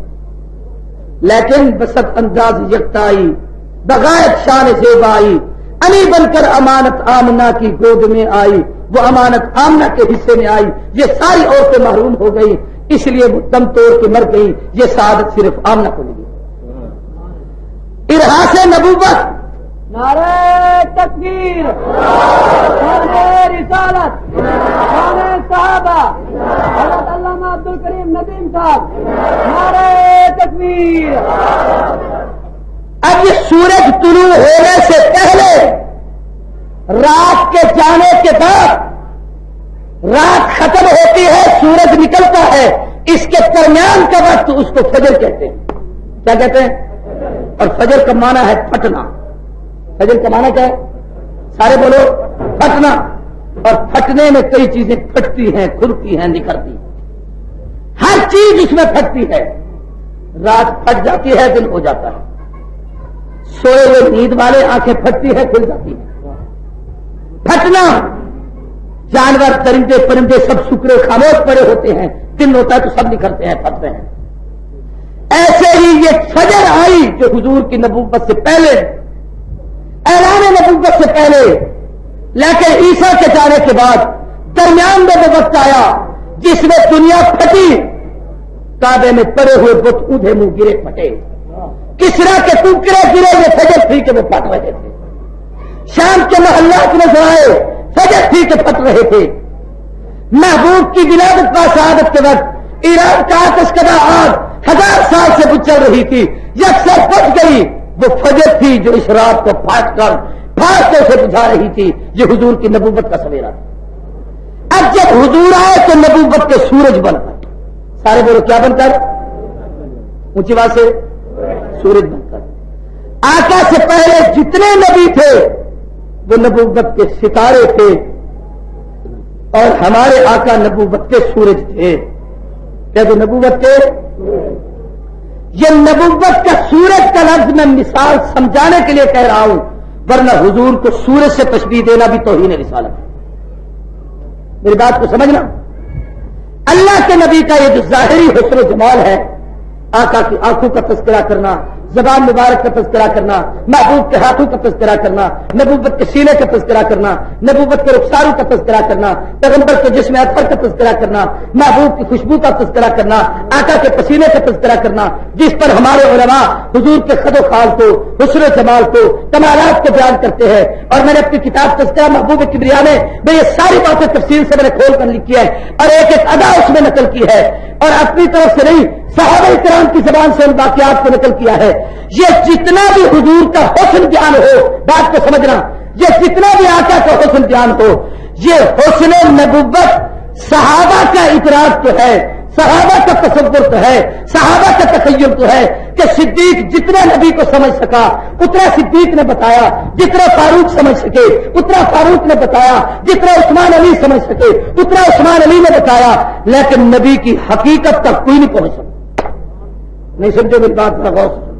لیکن بسط انداز یکتائی، بغایت شان زیبائی، علی بن کر امانت آمنہ کی گود میں آئی، وہ امانت آمنہ کے حصے میں آئی. یہ ساری عورتیں محروم ہو گئی، اس لیے وہ دم توڑ کے مر گئی. یہ سعادت صرف آمنہ کو ملی. ارحاس نبوت، نعرہ تکبیر، نعرہ رسالت، نعرہ صحابہ، حضرت علامہ عبدالکریم ندیم صاحب، نعرہ تکبیر. اب یہ سورج طلوع ہونے سے پہلے، رات کے جانے کے بعد، رات ختم ہوتی ہے، سورج نکلتا ہے، اس کے درمیان کا وقت اس کو فجر کہتے ہیں. کیا کہتے ہیں؟ اور فجر کا معنی ہے پھٹنا. فجر کا معنی کیا ہے؟ سارے بولو، پھٹنا. اور پھٹنے میں کئی چیزیں پھٹتی ہیں، کھلتی ہیں، نکلتی ہیں. ہر چیز اس میں پھٹتی ہے. رات پھٹ جاتی ہے، دن ہو جاتا ہے. سوئے ہوئے نیند والے آنکھیں پھٹتی ہے، کھل جاتی ہے. پھٹنا، جانور درندے پرندے سب سکرے خاموش پڑے ہوتے ہیں، دن ہوتا ہے تو سب نکلتے ہیں، پھٹتے ہیں. ایسے ہی یہ فجر آئی جو حضور کی نبوت سے پہلے، اعلان نبوت سے پہلے، لیکن عیسیٰ کے جانے کے بعد درمیان میں وہ وقت آیا جس میں دنیا پھٹی. کعبے میں پڑے ہوئے بت اونھے منہ گرے پھٹے. کسرا کے ٹکڑے گرے، یہ فجر تھی کہ وہ پھٹ رہے تھے. شام کے محلات نظر آئے، فجر تھی کہ پھٹ رہے تھے. محبوب کی ولادت کا شہادت کے وقت ایران کا آتش کدہ آگ 1000 سال سے بچل رہی تھی، یکسر پھٹ گئی. وہ فجر تھی جو اس رات کو پھاٹ کر پھاڑ سے بجھا رہی تھی. یہ حضور کی نبوت کا سویرا تھا. اب جب حضور آئے تو نبوت کے سورج بن کر، سارے بولو کیا بن کر؟ اونچی بات سے، سورج بن کر. آقا سے پہلے جتنے نبی تھے وہ نبوت کے ستارے تھے اور ہمارے آقا نبوت کے سورج تھے. کیا تو نبوت کے یہ نبوت کا سورج کا لفظ میں مثال سمجھانے کے لیے کہہ رہا ہوں، ورنہ حضور کو سورج سے تشبیہ دینا بھی توہین رسالت ہے. میری بات کو سمجھنا. اللہ کے نبی کا یہ جو ظاہری حسن و جمال ہے، آقا کی آنکھوں کا تذکرہ کرنا، زبان مبارک کا تذکرہ کرنا، محبوب کے ہاتھوں کا تذکرہ کرنا، نبوت کے سینے کا تذکرہ کرنا، نبوت کے رخساروں کا تذکرہ کرنا، پیغمبر کے جسم اطہر کا تذکرہ کرنا، محبوب کی خوشبو کا تذکرہ کرنا، آقا کے پسینے کا تذکرہ کرنا، جس پر ہمارے علماء حضور کے خد و خال کو، حسن و جمال کو، کمالات کو بیان کرتے ہیں. اور میں نے اپنی کتاب تذکرہ محبوب کبریا میں یہ ساری باتیں تفصیل سے میں نے کھول کر لکھی ہے اور ایک ایک ادا اس میں نقل کی ہے، اور اپنی طرف سے نہیں صحابہ کرام کی زبان سے ان واقعات کو نقل کیا ہے. یہ جتنا بھی حضور کا حسن بیان ہو، بات کو سمجھنا، یہ جتنا بھی آقا کا حسن بیان ہو، یہ حسن نبوت صحابہ کا ادراک تو ہے، صحابہ کا تصور تو ہے، صحابہ کا تخیل تو ہے کہ صدیق جتنا نبی کو سمجھ سکا اتنا صدیق نے بتایا، جتنا فاروق سمجھ سکے اتنا فاروق نے بتایا، جتنا عثمان علی سمجھ سکے اتنا عثمان علی نے بتایا، لیکن نبی کی حقیقت تک کوئی نہیں پہنچ سکتا. نہیں سمجھو میری بات کا غور سے.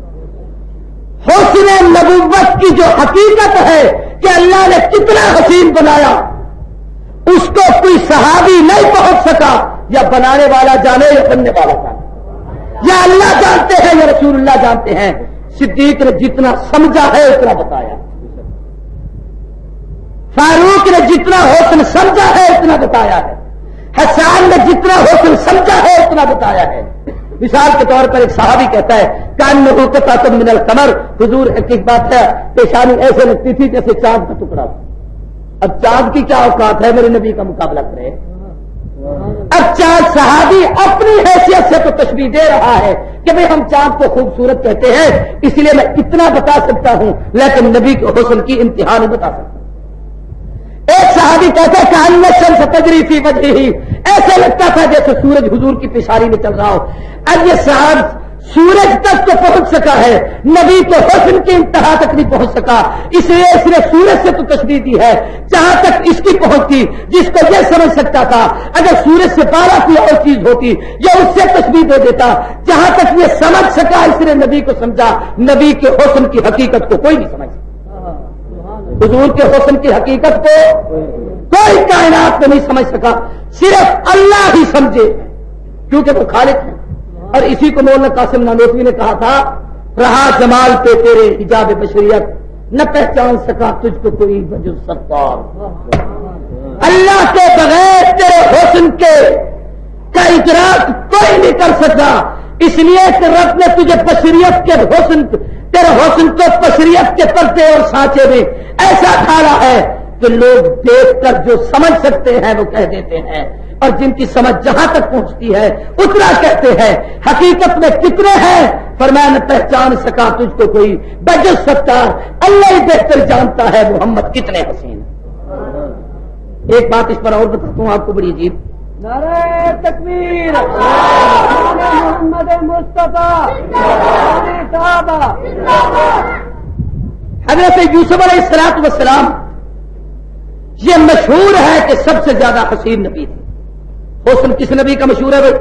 حسن نبوت کی جو حقیقت ہے کہ اللہ نے کتنا حسین بنایا، اس کو کوئی صحابی نہیں پہنچ سکا، یا بنانے والا جانے یا بننے والا جانے، یا اللہ جانتے ہیں یا رسول اللہ جانتے ہیں. صدیق نے جتنا سمجھا ہے اتنا بتایا، فاروق نے جتنا حسن سمجھا ہے اتنا بتایا ہے، حسان نے جتنا حسن سمجھا ہے اتنا بتایا ہے. مثال کے طور پر ایک صحابی کہتا ہے کان قطعۃ من القمر، حضور ایک بات ہے پیشانی ایسے لگتی تھی جیسے چاند کا ٹکڑا. اب چاند کی کیا اوقات ہے میرے نبی کا مقابلہ کرے؟ اب چاند صحابی اپنی حیثیت سے تو تشبیہ دے رہا ہے کہ بھئی ہم چاند کو خوبصورت کہتے ہیں اس لیے میں اتنا بتا سکتا ہوں، لیکن نبی کے حسن کی انتہا نہیں بتا سکتا. ایک صحابی کہتا ہے کان الشمس تجری فی وجہہ، ایسے لگتا تھا جیسے سورج حضور کی پیشانی میں چل رہا ہو. اب یہ صاحب سورج تک تو پہنچ سکا ہے، نبی کے حسن کی انتہا تک نہیں پہنچ سکا، اس لیے اس نے سورج سے تو تشبیہ دی ہے جہاں تک اس کی پہنچ تھی. جس کو یہ سمجھ سکتا تھا اگر سورج سے بالا کوئی اور چیز ہوتی یا اس سے تشبیہ دے دیتا. جہاں تک یہ سمجھ سکا اس نے نبی کو سمجھا. نبی کے حسن کی حقیقت کو کوئی نہیں سمجھ سکتا. حضور کے حسن کی حقیقت کو کوئی کائنات میں نہیں سمجھ سکا، صرف اللہ ہی سمجھے کیونکہ وہ خالق ہے. اور اسی کو مولانا قاسم نانوتوی نے کہا تھا رہا جمال پہ تیرے حجاب بشریت، نہ پہچان سکا تجھ کو کوئی بجز ستار. اللہ کے بغیر تیرے حسن کے کا ادراک کوئی نہیں کر سکتا، اس لیے کہ رب نے تجھے بشریت کے حسن، تیرے حسن کو بشریت کے پردے اور سانچے میں ایسا ڈھالا ہے کہ لوگ دیکھ کر جو سمجھ سکتے ہیں وہ کہہ دیتے ہیں، اور جن کی سمجھ جہاں تک پہنچتی ہے اتنا کہتے ہیں. حقیقت میں کتنے ہیں؟ فرمایا نہ پہچان سکا تجھ کو کوئی بجز ستار، اللہ ہی بہتر جانتا ہے محمد کتنے حسین. ایک بات اس پر اور بتاتا ہوں آپ کو بڑی عجیب. نعرہ تکبیر، محمد مصطفیٰ، صحابہ. حضرت یوسف علیہ السلام یہ مشہور ہے کہ سب سے زیادہ حسین نبی تھے. حسن کس نبی کا مشہور ہے بھائی؟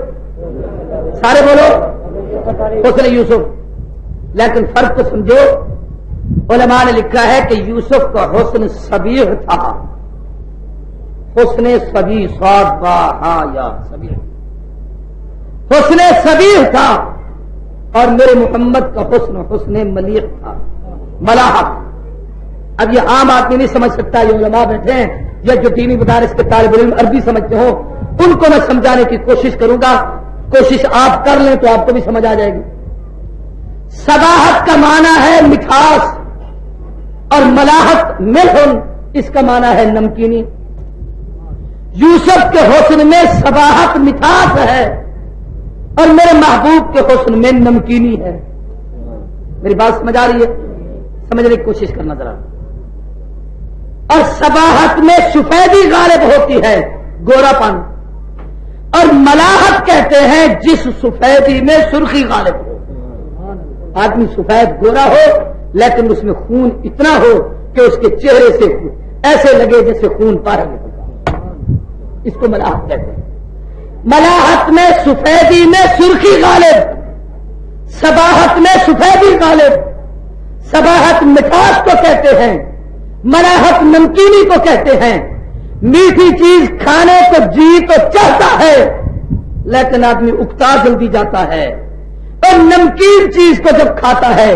سارے بولو حسن یوسف. لیکن فرق تو سمجھو، علماء نے لکھا ہے کہ یوسف کا حسن صبیح تھا. حسن صبی صاد با ہاں یا صبیح، حسن صبیح تھا. اور میرے محمد کا حسن حسن ملیح تھا، ملاحت. اب یہ عام آدمی نہیں سمجھ سکتا، یہ علماء بیٹھے ہیں یا جو دینی مدارس کے طالب علم عربی سمجھتے ہو ان کو میں سمجھانے کی کوشش کروں گا. کوشش آپ کر لیں تو آپ کو بھی سمجھ آ جائے گی. صباحت کا معنی ہے مٹھاس اور ملاحت ملحن، اس کا معنی ہے نمکینی. یوسف کے حسن میں صباحت مٹھاس ہے اور میرے محبوب کے حسن میں نمکینی ہے. میری بات سمجھ آ رہی ہے؟ سمجھنے کی کوشش کرنا ذرا. اور صباحت میں سفیدی غالب ہوتی ہے، گورا پن. اور ملاحت کہتے ہیں جس سفیدی میں سرخی غالب ہو. آدمی سفید گورا ہو لیکن اس میں خون اتنا ہو کہ اس کے چہرے سے ایسے لگے جیسے خون پارا نکلتا، اس کو ملاحت کہتے ہیں۔ ملاحت میں سفیدی میں سرخی غالب، صباحت میں سفیدی غالب۔ صباحت مٹھاس کو کہتے ہیں، ملاحت نمکینی کو کہتے ہیں۔ میٹھی چیز کھانے کو جی تو چاہتا ہے لیکن آدمی اکتا جلدی جاتا ہے، اور نمکین چیز کو جب کھاتا ہے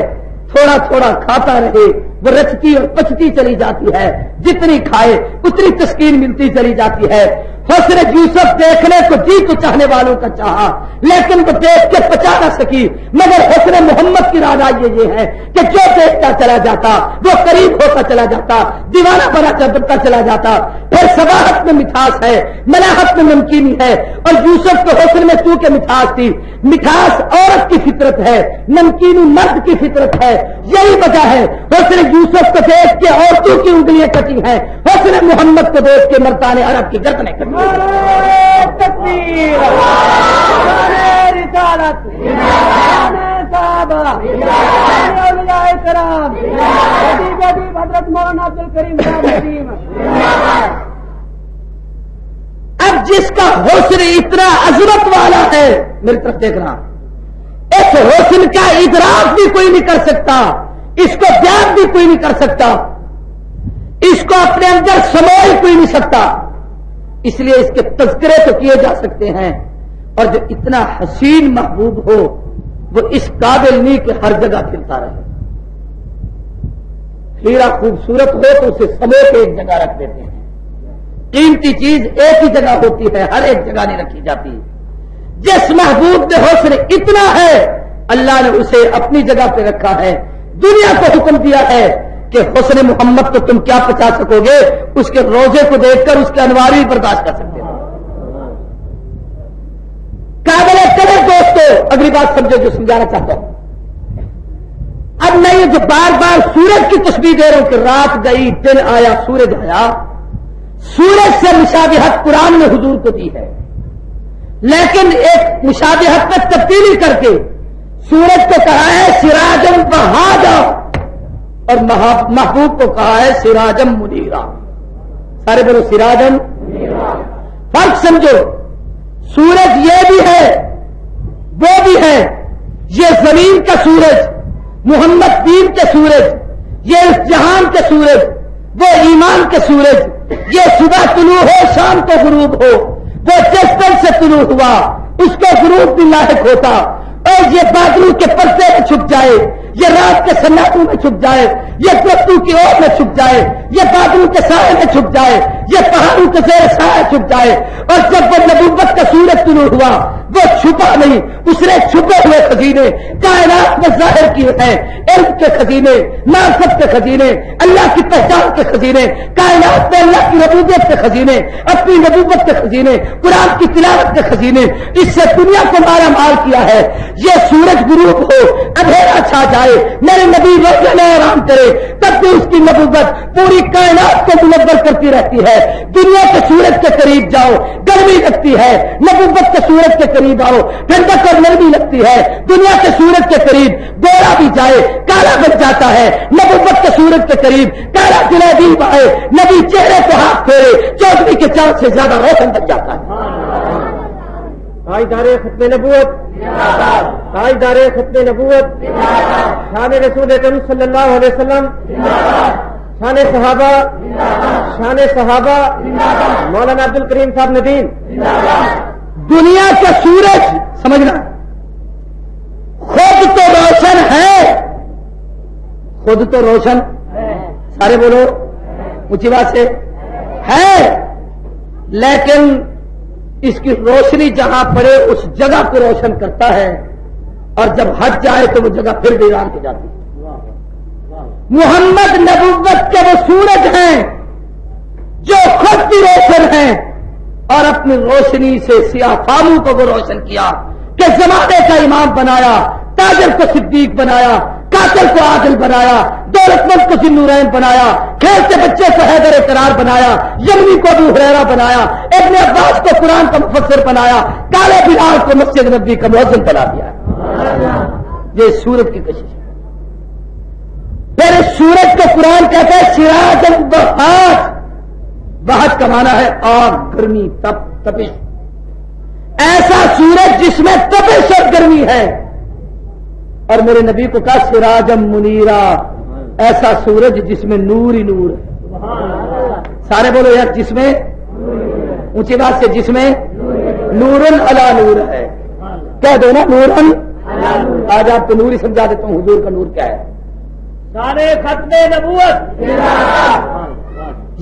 تھوڑا تھوڑا کھاتا رہے وہ رچتی اور پچتی چلی جاتی ہے، جتنی کھائے اتنی تسکین ملتی چلی جاتی ہے۔ حسن یوسف دیکھنے کو جی تو چاہنے والوں کا چاہا لیکن وہ دیکھ کے پچا نہ سکی، مگر حسن محمد کی راز یہ ہے کہ جو دیکھتا چلا جاتا وہ قریب ہوتا چلا جاتا، دیوانہ بنا چلتا چلا جاتا۔ پھر صباحت میں مٹھاس ہے، ملاحت میں نمکینی ہے، اور یوسف کو حسن میں چونکہ مٹھاس تھی، مٹھاس عورت کی فطرت ہے، نمکینی مرد کی فطرت ہے، یہی وجہ ہے حسن یوسف کو دیکھ کے عورتوں کی انگلیاں کٹی ہیں، حسن محمد کو دیکھ کے مردان عرب کی گردنیں کٹی۔ تکبیر، رسالت، صحابہ، اولیاء کرام، حبیب حضرت مولانا عبد الکریم صاحب ندیم۔ اب جس کا حسن اتنا عظمت والا ہے، میری طرف دیکھنا، اس حسن کا ادراک بھی کوئی نہیں کر سکتا، اس کو بیان بھی کوئی نہیں کر سکتا، اس کو اپنے اندر سموئے کوئی نہیں سکتا، اس لیے اس کے تذکرے تو کیے جا سکتے ہیں، اور جو اتنا حسین محبوب ہو وہ اس قابل نہیں کہ ہر جگہ پھرتا رہے۔ ہیرا خوبصورت ہو تو اسے سمو کے ایک جگہ رکھ دیتے ہیں، قیمتی چیز ایک ہی جگہ ہوتی ہے، ہر ایک جگہ نہیں رکھی جاتی۔ جس محبوب میں حسن اتنا ہے اللہ نے اسے اپنی جگہ پہ رکھا ہے، دنیا کو حکم دیا ہے کہ حسن محمد کو تم کیا پچا سکو گے، اس کے روزے کو دیکھ کر اس کے انوار بھی برداشت کر سکتے ہو۔ قابل قدر دوستو، اگلی بات سمجھو جو سمجھانا چاہتا ہوں۔ اب میں یہ جو بار بار سورج کی تشبیہ دے رہا ہوں کہ رات گئی دن آیا سورج آیا، سورج سے مشابہت قرآن نے حضور کو دی ہے، لیکن ایک مشابہت میں تبدیلی کر کے سورج کو کہا ہے سراجم بہاجا، اور محبوب کو کہا ہے سراجم منیرا۔ سارے بولو سراجم منیرا۔ فرق سمجھو، سورج یہ بھی ہے وہ بھی ہے، یہ زمین کا سورج، محمد دین کے سورج، یہ اس جہان کے سورج، وہ ایمان کے سورج، یہ صبح طلوع ہو شام کو غروب ہو، وہ جس دن سے طلوع ہوا اس کو غروب بھی لاحق ہوتا، اور یہ بادلوں کے پردے میں چھپ جائے، یہ رات کے سناٹوں میں چھپ جائے، یہ درختوں کی اور میں چھپ جائے، یہ بادلوں کے سائے میں چھپ جائے، یہ پہاڑوں کے زیر سایہ چھپ جائے، اور جب وہ نبوت کا سورج طلوع ہوا وہ چھپا نہیں، اس نے چھپے ہوئے خزینے کائنات میں ظاہر کیے ہیں، علم کے خزینے، معرفت کے خزینے، اللہ کی پہچان کے خزینے، کائنات میں اللہ کی ربوبیت کے خزینے، اپنی نبوت کے خزینے، قرآن کی تلاوت کے خزینے، اس سے دنیا کو مارا مال کیا ہے۔ یہ سورج غروب ہو، اندھیرا چھا جائے، میرے نبی روزے میں آرام کرے، تب بھی اس کی نبوت پوری کائنات کو منور کرتی رہتی ہے۔ دنیا کے سورج کے قریب جاؤ گرمی لگتی ہے، نبوت کے سورج کے قریب آؤ ٹھنڈک اور نرمی لگتی ہے۔ دنیا کے سورج کے قریب گورا بھی جائے کالا بن جاتا ہے، نبوت کے سورج کے قریب کالا جلیبی آئے نبی چہرے کو ہاتھ پھیرے چودھری کے چاند سے زیادہ روشن بن جاتا ہے۔ تاجدار ختم نبوت، تاجدار ختم نبوت، شان رسول کریم صلی اللہ علیہ وسلم، شان صحابہ، شان صحابہ، مولانا عبد الکریم صاحب ندیم۔ دنیا کا سورج سمجھنا خود تو روشن ہے، خود تو روشن، سارے بولو اونچی بات سے ہے، لیکن اس کی روشنی جہاں پڑے اس جگہ کو روشن کرتا ہے، اور جب ہٹ جائے تو وہ جگہ پھر ویران ہو جاتی ہے۔ محمد نبوت کے وہ سورج ہیں جو خود بھی روشن ہیں، اور اپنی روشنی سے سیاہ فاموں کو وہ روشن کیا کہ زمانے کا امام بنایا، تاجر کو صدیق بنایا، قاتل کو عادل بنایا، دولت مند کو ذوالنورین بنایا، کھیلتے بچے کو حیدر قرار بنایا، یمنی کو ابو ہریرہ بنایا، ابن عباس کو قرآن کا مفسر بنایا، کالے بلال کو مسجد نبی کا مؤذن بنا دیا۔ یہ سورج کی کشش ہے۔ پھر سورج کو قرآن کہتا ہے سراج بہت، بہت کا معنی ہے آگ، گرمی، تپش، ایسا سورج جس میں تپش اور گرمی ہے. اور میرے نبی کو کہا سراجم منیرا، ایسا سورج جس میں نور ہی نور ہے. سارے بولو یار، جس میں، اونچی بات سے، جس میں نورن علی نور ہے. کہہ دو نا نورن. آج آپ کو نور ہی سمجھا دیتا ہوں حضور کا نور کیا ہے. سارے ختم نبوت.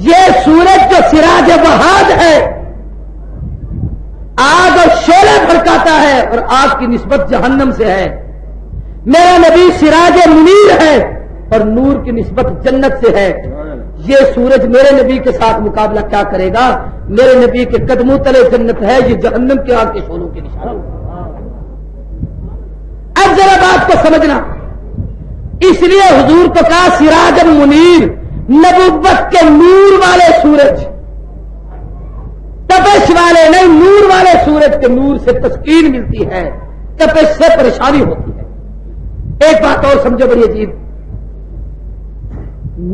یہ سورج جو سراج بہاد ہے، آگ اور شعلے بھڑکاتا ہے، اور آگ کی نسبت جہنم سے ہے. میرا نبی سراج منیر ہے اور نور کی نسبت جنت سے ہے. یہ سورج میرے نبی کے ساتھ مقابلہ کیا کرے گا؟ میرے نبی کے قدموں تلے جنت ہے، یہ جہنم کے آگ کے شعلوں کے نشان. اب ذرا بات کو سمجھنا، اس لیے حضور کو کہا سراج منیر، نبوت کے نور والے سورج، تپش والے نہیں، نور والے سورج کے نور سے تسکین ملتی ہے، تپش سے پریشانی ہوتی ہے. ایک بات اور سمجھو بڑی عجیب،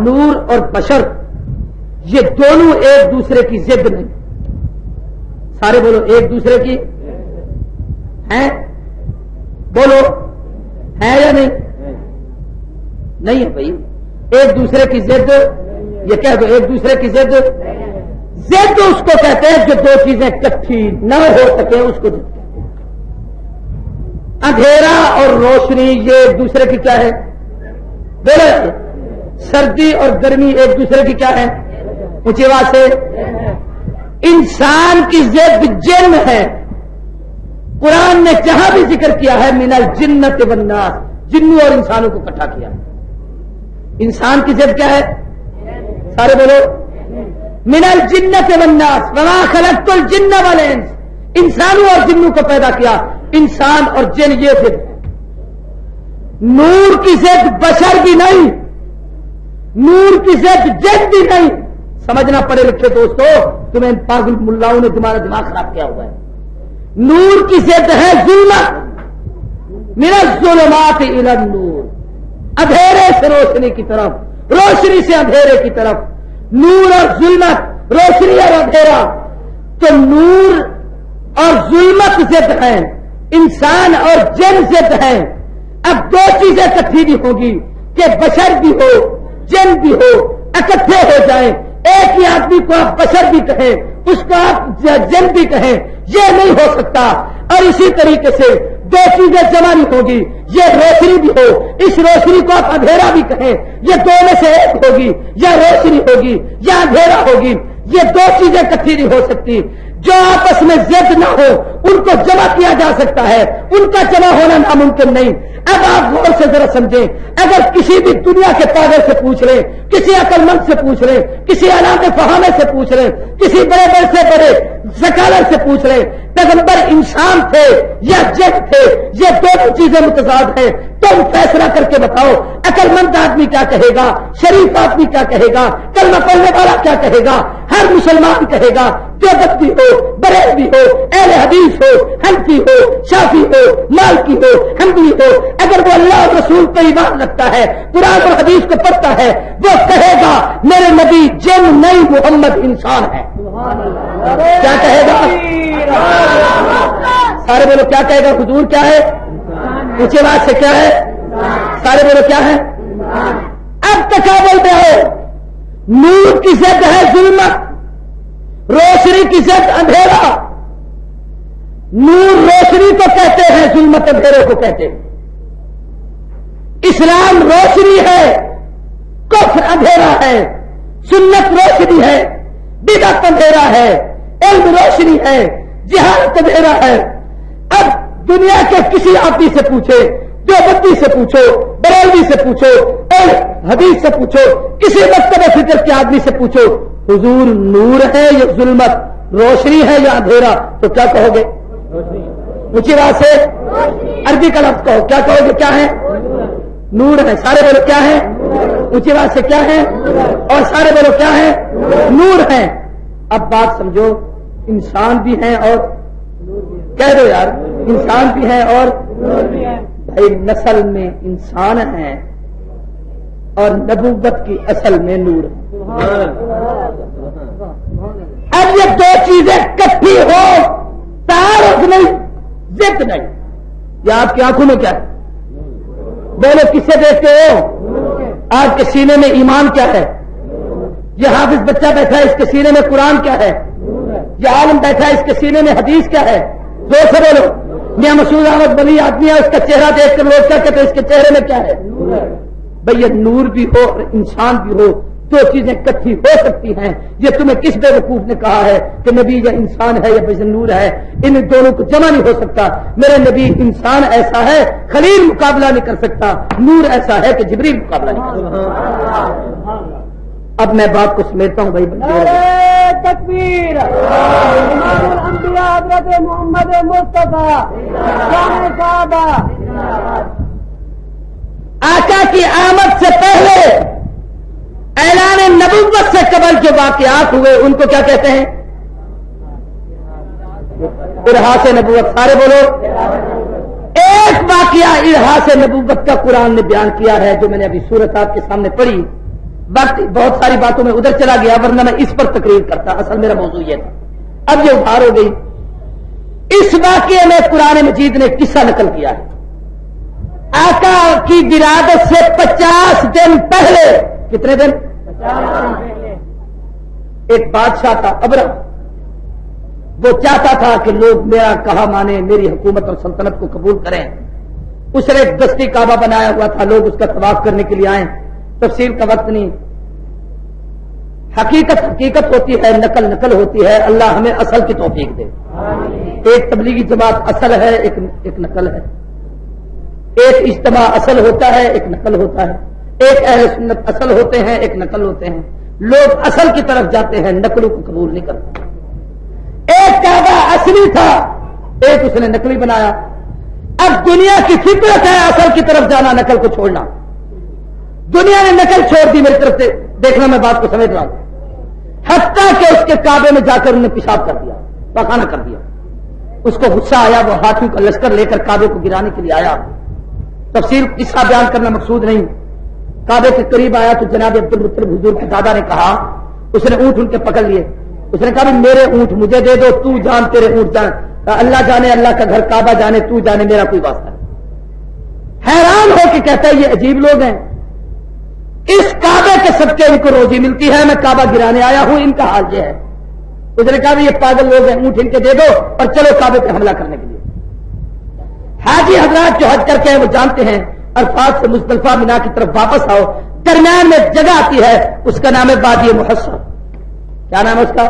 نور اور بشر یہ دونوں ایک دوسرے کی ضد نہیں. سارے بولو ایک دوسرے کی ہیں، بولو ہے یا نہیں؟ نہیں ہے بھائی، ایک دوسرے کی ضد، یہ کہہ دو ایک دوسرے کی ضد. ضد اس کو کہتے ہیں جو دو چیزیں اکٹھی نہ ہو سکے، اس کو ضد کہتے ہیں. اندھیرا اور روشنی یہ ایک دوسرے کی کیا ہے؟ بولو. سردی اور گرمی ایک دوسرے کی کیا ہے؟ اونچی آواز سے. انسان کی ضد جن ہے. قرآن نے جہاں بھی ذکر کیا ہے من الجنت والناس، جنوں اور انسانوں کو اکٹھا کیا. انسان کی ضد کیا ہے؟ سارے بولو من الجنت والناس وما خلقت الجن والانس، انسانوں اور جنوں کو پیدا کیا. انسان اور جن یہ ضد ہے. نور کی ضد بشر بھی نہیں، نور کی ضد جن بھی نہیں. سمجھنا پڑے لکھے دوستو، تمہیں پاگل ملاؤں نے تمہارا دماغ خراب کیا ہوا ہے. نور کی ضد ہے ظلمت، من الظلمات الی النور، اندھیرے سے روشنی کی طرف، روشنی سے اندھیرے کی طرف. نور اور ظلمت، روشنی اور اندھیرا. تو نور اور ظلمت ضد ہیں، انسان اور جن ضد ہیں. اب دو چیزیں اکٹھی بھی ہوگی کہ بشر بھی ہو جن بھی ہو، اکٹھے ہو جائیں. ایک ہی آدمی کو آپ بشر بھی کہیں، اس کو آپ جن بھی کہیں، یہ نہیں ہو سکتا. اور اسی طریقے سے دو چیزیں جمع نہیں ہوگی. یہ روشنی بھی ہو، اس روشنی کو آپ اندھیرا بھی کہیں، یہ دو میں سے ایک ہوگی، یا روشنی ہوگی یا اندھیرا ہوگی. یہ دو چیزیں اکٹھی نہیں ہو سکتی. جو آپس میں ضد نہ ہو ان کو جمع کیا جا سکتا ہے، ان کا جمع ہونا ناممکن نہیں. اب آپ غور سے ذرا سمجھیں، اگر کسی بھی دنیا کے پاگل سے پوچھ لیں، کسی عقل مند سے پوچھ لیں، کسی علامہ فہامے سے پوچھ لیں، کسی بڑے بڑے سے بڑے سکالر سے پوچھ لیں، پیغمبر انسان تھے یا جن تھے، یہ دونوں چیزیں متضاد ہیں. تم فیصلہ کر کے بتاؤ، عقل مند آدمی کیا کہے گا، شریف آدمی کیا کہے گا، کلمہ پڑھنے والا کیا کہے گا، ہر مسلمان کہے گا، دیوبندی ہو، بریلوی ہو، اہل حدیث ہو، حنفی ہو، شافعی ہو، مالکی ہو، حنبلی ہو، اگر وہ اللہ اور رسول پر ایمان رکھتا ہے، قرآن اور حدیث کو پڑھتا ہے، وہ کہے گا میرے نبی جن نہیں، محمد انسان ہے. کیا کہے گا؟ سارے بولو کیا کہے گا؟ حضور کیا ہے؟ اونچی بات سے کیا ہے؟ سارے بولو کیا ہے؟ اب تک کیا بولتے ہو؟ نور کی ضد ہے ظلمت، روشنی کی ضد اندھیرا. نور روشنی کو کہتے ہیں، ظلمت اندھیرے کو کہتے ہیں. اسلام روشنی ہے، کفر اندھیرا ہے. سنت روشنی ہے، بدعت اندھیرا ہے. علم روشنی ہے، جہالت اندھیرا ہے. اب دنیا کے کسی آدمی سے پوچھے، دیوبندی سے پوچھو، بریلوی سے پوچھو، اہل حدیث سے پوچھو، کسی مکتب فکر کے آدمی سے پوچھو، حضور نور ہے یا ظلمت، روشنی ہے یا اندھیرا، تو کیا کہو گے؟ اونچی بات سے عربی کا لفظ کہو، کیا کہو گے؟ کیا ہے؟ نور ہے. سارے بولو کیا ہے؟ اونچی بات سے کیا ہے؟ اور سارے بولو کیا ہے؟ نور ہے. اب بات سمجھو، انسان بھی ہیں اور کہہ دو یار، انسان بھی ہیں اور بھائی نسل میں انسان ہیں، اور نبوت کی اصل میں نور ہے۔ اب یہ دو چیزیں کٹھی ہو، تعارض نہیں، ضد نہیں۔ یہ آپ کی آنکھوں میں کیا ہے؟ بولو کسے دیکھتے ہو؟ آپ کے سینے میں ایمان کیا ہے؟ یہ حافظ بچہ بیٹھا ہے، اس کے سینے میں قرآن کیا ہے؟ یہ عالم بیٹھا ہے، اس کے سینے میں حدیث کیا ہے؟ زور سے بولو۔ میاں مسعود احمد بلی آدمی ہے، اس کا چہرہ دیکھ کر لوگ کیا کہتے ہیں اس کے چہرے میں کیا ہے؟ بھئی یہ نور بھی ہو اور انسان بھی ہو، دو چیزیں کٹھی ہو سکتی ہیں۔ یہ تمہیں کس بے وقوف نے کہا ہے کہ نبی یا انسان ہے یا بس نور ہے؟ ان دونوں کو جمع نہیں ہو سکتا۔ میرے نبی انسان ایسا ہے خلیل مقابلہ نہیں کر سکتا، نور ایسا ہے کہ جبریل مقابلہ نہیں کر سکتا۔ اب میں بات کو سمیٹتا ہوں بھائی۔ تکبیر، امام الانبیاء حضرت محمد مصطفیٰ شان صحابہ۔ آقا کی آمد سے پہلے اعلان نبوت سے قبل جو واقعات ہوئے ان کو کیا کہتے ہیں؟ ارحاس نبوت۔ سارے بولو۔ ایک واقعہ ارحاس نبوت کا قرآن نے بیان کیا ہے جو میں نے ابھی سورت آپ کے سامنے پڑھی۔ وقت بہت ساری باتوں میں ادھر چلا گیا، ورنہ میں اس پر تقریر کرتا، اصل میرا موضوع یہ تھا۔ اب یہ ادھار ہو گئی۔ اس واقعے میں قرآن مجید نے قصہ نقل کیا ہے۔ آقا کی ولادت سے 50 دن پہلے، کتنے دن؟ 50 دن پہلے ایک بادشاہ تھا ابرہ، وہ چاہتا تھا کہ لوگ میرا کہا مانے، میری حکومت اور سلطنت کو قبول کریں۔ اس نے ایک دستی کعبہ بنایا ہوا تھا، لوگ اس کا طواف کرنے کے لیے آئیں۔ تفصیل کا وقت نہیں، حقیقت حقیقت ہوتی ہے، نقل نقل ہوتی ہے۔ اللہ ہمیں اصل کی توفیق دے۔ ایک تبلیغی جماعت اصل ہے، ایک نقل ہے۔ ایک اجتماع اصل ہوتا ہے، ایک نقل ہوتا ہے۔ ایک اہل سنت اصل ہوتے ہیں، ایک نقل ہوتے ہیں۔ لوگ اصل کی طرف جاتے ہیں، نقلوں کو قبول نہیں کرتے۔ ایک کعبہ اصلی تھا، ایک اس نے نقلی بنایا۔ اب دنیا کی فطرت ہے اصل کی طرف جانا، نقل کو چھوڑنا۔ دنیا نے نقل چھوڑ دی میری طرف سے، دیکھنا میں بات کو سمجھ رہا ہوں۔ حتیٰ کہ اس کے کعبے میں جا کر انہوں نے پیشاب کر دیا، پخانہ کر دیا۔ اس کو غصہ آیا، وہ ہاتھیوں کا لشکر لے کر کعبے کو گرانے کے لیے آیا۔ تفصیل قصہ بیان کرنا مقصود نہیں۔ کعبے کے قریب آیا تو جناب عبد المطلب حضور کے دادا نے کہا، اس نے اونٹ ان کے پکڑ لیے، اس نے کہا میرے اونٹ مجھے دے دو، تو جان تیرے اونٹ جان، اللہ جانے، اللہ کا گھر کعبہ جانے، تو جانے، میرا کوئی واسطہ نہیں۔ حیران ہو کے کہتا ہے یہ عجیب لوگ ہیں، اس کعبے کے صدقے ان کو روزی ملتی ہے، میں کعبہ گرانے آیا ہوں، ان کا حال یہ ہے۔ اس نے کہا یہ پاگل لوگ ہیں، اونٹ ان کے دے دو اور چلو کعبے پہ حملہ کرنے کے لیے۔ حاجی حضرات جو حج کر کے ہیں وہ جانتے ہیں، عرفات سے مزدلفہ مینا کی طرف واپس آؤ، درمیان میں جگہ آتی ہے، اس کا نام ہے وادی محصر۔ کیا نام ہے اس کا؟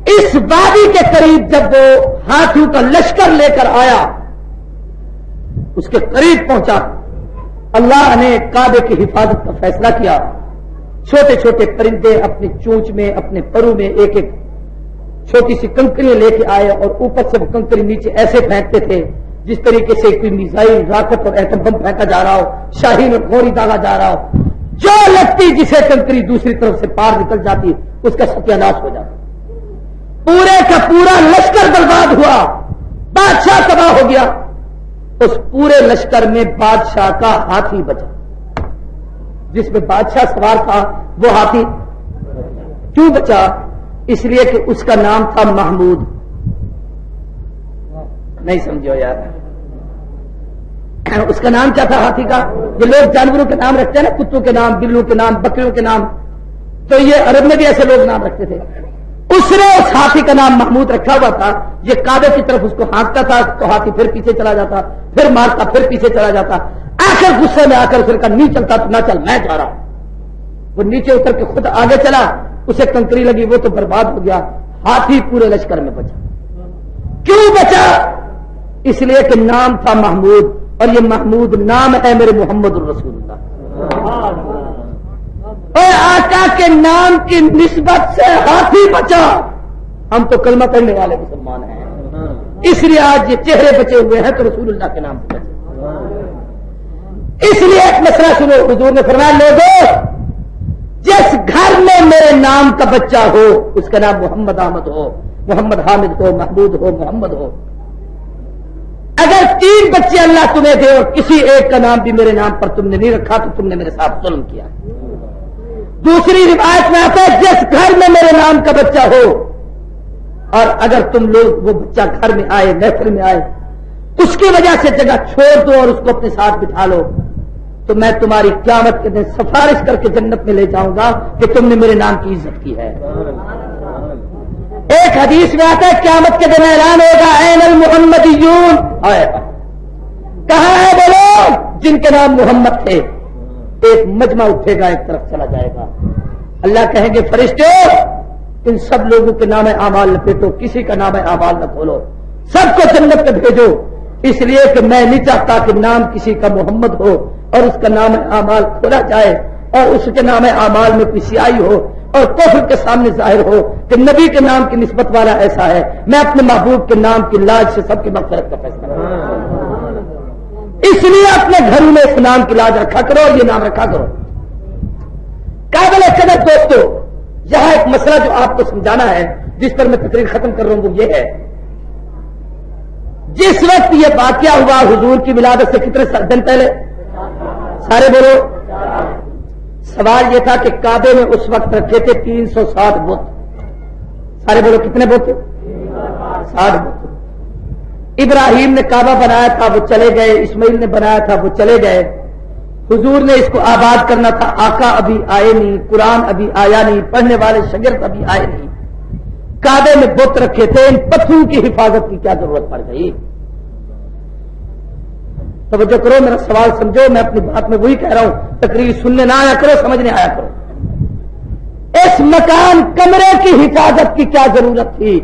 اس وادی کے قریب جب وہ ہاتھیوں کا لشکر لے کر آیا، اس کے قریب پہنچا، اللہ نے کعبے کی حفاظت کا فیصلہ کیا۔ چھوٹے چھوٹے پرندے اپنی چونچ میں، اپنے پروں میں ایک ایک چھوٹی سی کنکریاں لے کے آئے اور اوپر سے وہ کنکری نیچے ایسے پھینکتے تھے جس طریقے سے کوئی میزائل، راکٹ اور ایٹم بم پھینکا جا رہا ہو، شاہین اور گھوڑی داغا جا رہا ہو۔ جو لگتی جسے کنکری دوسری طرف سے پار نکل جاتی، اس کا ستیہ ناش ہو جاتا۔ پورے کا پورا لشکر برباد ہوا، بادشاہ تباہ ہو گیا۔ اس پورے لشکر میں بادشاہ کا ہاتھی بچا، جس میں بادشاہ سوار تھا وہ ہاتھی کیوں بچا؟ اس لیے کہ اس کا نام تھا محمود۔ نہیں سمجھو یار، اس کا نام کیا تھا ہاتھی کا؟ یہ لوگ جانوروں کے نام رکھتے ہیں نا، کتوں کے نام، بلوں کے نام، بکریوں کے نام، تو یہ عرب میں بھی ایسے لوگ نام رکھتے تھے۔ اس نے اس ہاتھی کا نام محمود رکھا ہوا تھا۔ یہ کعبے کی طرف اس کو ہانکتا تھا تو ہاتھی پھر پیچھے چلا جاتا، پھر مارتا، پھر پیچھے چلا جاتا۔ آخر غصے میں آ کر اس نے کہا نہیں چلتا تو نہ چل، میں جا رہا ہوں۔ وہ نیچے اتر کے خود آگے چلا، اسے کنکری لگی، وہ تو برباد ہو گیا۔ ہاتھی پورے لشکر میں بچا۔ کیوں بچا؟ اس لیے کہ نام تھا محمود، اور یہ محمود نام ہے میرے محمد الرسول اللہ۔ اور آقا کے نام کی نسبت سے ہاتھی بچا۔ ہم تو کلمہ پڑھنے والے مسلمان ہیں، اس لیے آج یہ چہرے بچے ہوئے ہیں تو رسول اللہ کے نام سے بچے۔ اس لیے ایک مسئلہ سنو، حضور نے فرمایا لوگوں، جس گھر میں میرے نام کا بچہ ہو اس کا نام محمد احمد ہو، محمد حامد ہو، محمود ہو، محمد ہو، اگر 3 بچے اللہ تمہیں دے اور کسی ایک کا نام بھی میرے نام پر تم نے نہیں رکھا تو تم نے میرے ساتھ ظلم کیا. دوسری روایت میں آتا ہے جس گھر میں میرے نام کا بچہ ہو اور اگر تم لوگ وہ بچہ گھر میں آئے محفل میں آئے اس کی وجہ سے جگہ چھوڑ دو اور اس کو اپنے ساتھ بٹھا لو تو میں تمہاری قیامت کے دن سفارش کر کے جنت میں لے جاؤں گا کہ تم نے میرے نام کی عزت کی ہے. ایک حدیث میں آتا ہے قیامت کے دن اعلان ہوگا این المحمدیون، کہاں ہے وہ لوگ جن کے نام محمد تھے؟ ایک مجمع اٹھے گا، ایک طرف چلا جائے گا. اللہ کہیں گے فرشتوں ان سب لوگوں کے نام اعمال لپیٹو، کسی کا نام اعمال نہ کھولو، سب کو جنت میں بھیجو، اس لیے کہ میں نہیں چاہتا کہ نام کسی کا محمد ہو اور اس کا نام اعمال کھولا جائے اور اس کے نام اعمال میں کوئی سیاہی ہو اور کفر کے سامنے ظاہر ہو کہ نبی کے نام کی نسبت والا ایسا ہے. میں اپنے محبوب کے نام کی لاج سے سب کی مغفرت کا فیصلہ کروں. اس لیے اپنے گھروں میں اس نام کی لاج رکھا کرو اور یہ نام رکھا کرو. قابل قدر دوستو، یہاں ایک مسئلہ جو آپ کو سمجھانا ہے جس پر میں تقریر ختم کر رہا ہوں وہ یہ ہے، جس وقت یہ واقعہ ہوا حضور کی ولادت سے کتنے دن پہلے؟ سارے بولو. سوال یہ تھا کہ کعبے میں اس وقت رکھے تھے 360 بت. سارے بولو کتنے بت؟ 60 بت. ابراہیم نے کعبہ بنایا تھا وہ چلے گئے، اسماعیل نے بنایا تھا وہ چلے گئے، حضور نے اس کو آباد کرنا تھا، آقا ابھی آئے نہیں، قرآن ابھی آیا نہیں، پڑھنے والے شاگرد ابھی آئے نہیں، کعبے میں بت رکھے تھے، ان پتھروں کی حفاظت کی کیا ضرورت پڑ گئی؟ توجہ کرو، میرا سوال سمجھو، میں اپنی بات میں وہی کہہ رہا ہوں، تقریر سننے نہ آیا کرو، سمجھنے آیا کرو. اس مکان کمرے کی حفاظت کی کیا ضرورت تھی؟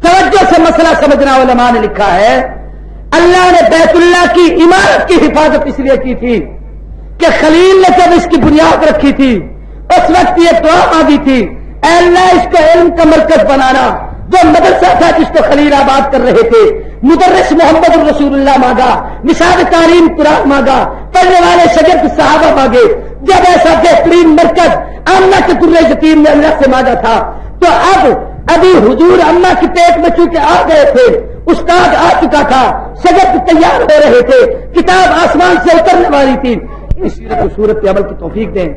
توجہ سے مسئلہ سمجھنا. علماء نے لکھا ہے اللہ نے بیت اللہ کی عمارت کی حفاظت اس لیے کی تھی کہ خلیل نے جب اس کی بنیاد رکھی تھی اس وقت یہ دعا مانگی تھی، اے اللہ اس کو علم کا مرکز بنانا. جو مدرسہ تھا جس کو خلیل آباد کر رہے تھے، مدرس محمد رسول اللہ مانگا، نصاب تعلیم قرآن مانگا، پڑھنے والے شاگرد صحابہ مانگے. جب ایسا بہترین مرکز آمنہ کے در یتیم نے اللہ سے مانگا تھا تو ابھی حضور اماں کی پیٹ میں چونکہ آ گئے تھے، استاد آ چکا تھا، شاگرد تیار ہو رہے تھے، کتاب آسمان سے اترنے والی تھی. اس صورت عمل کی توفیق دیں.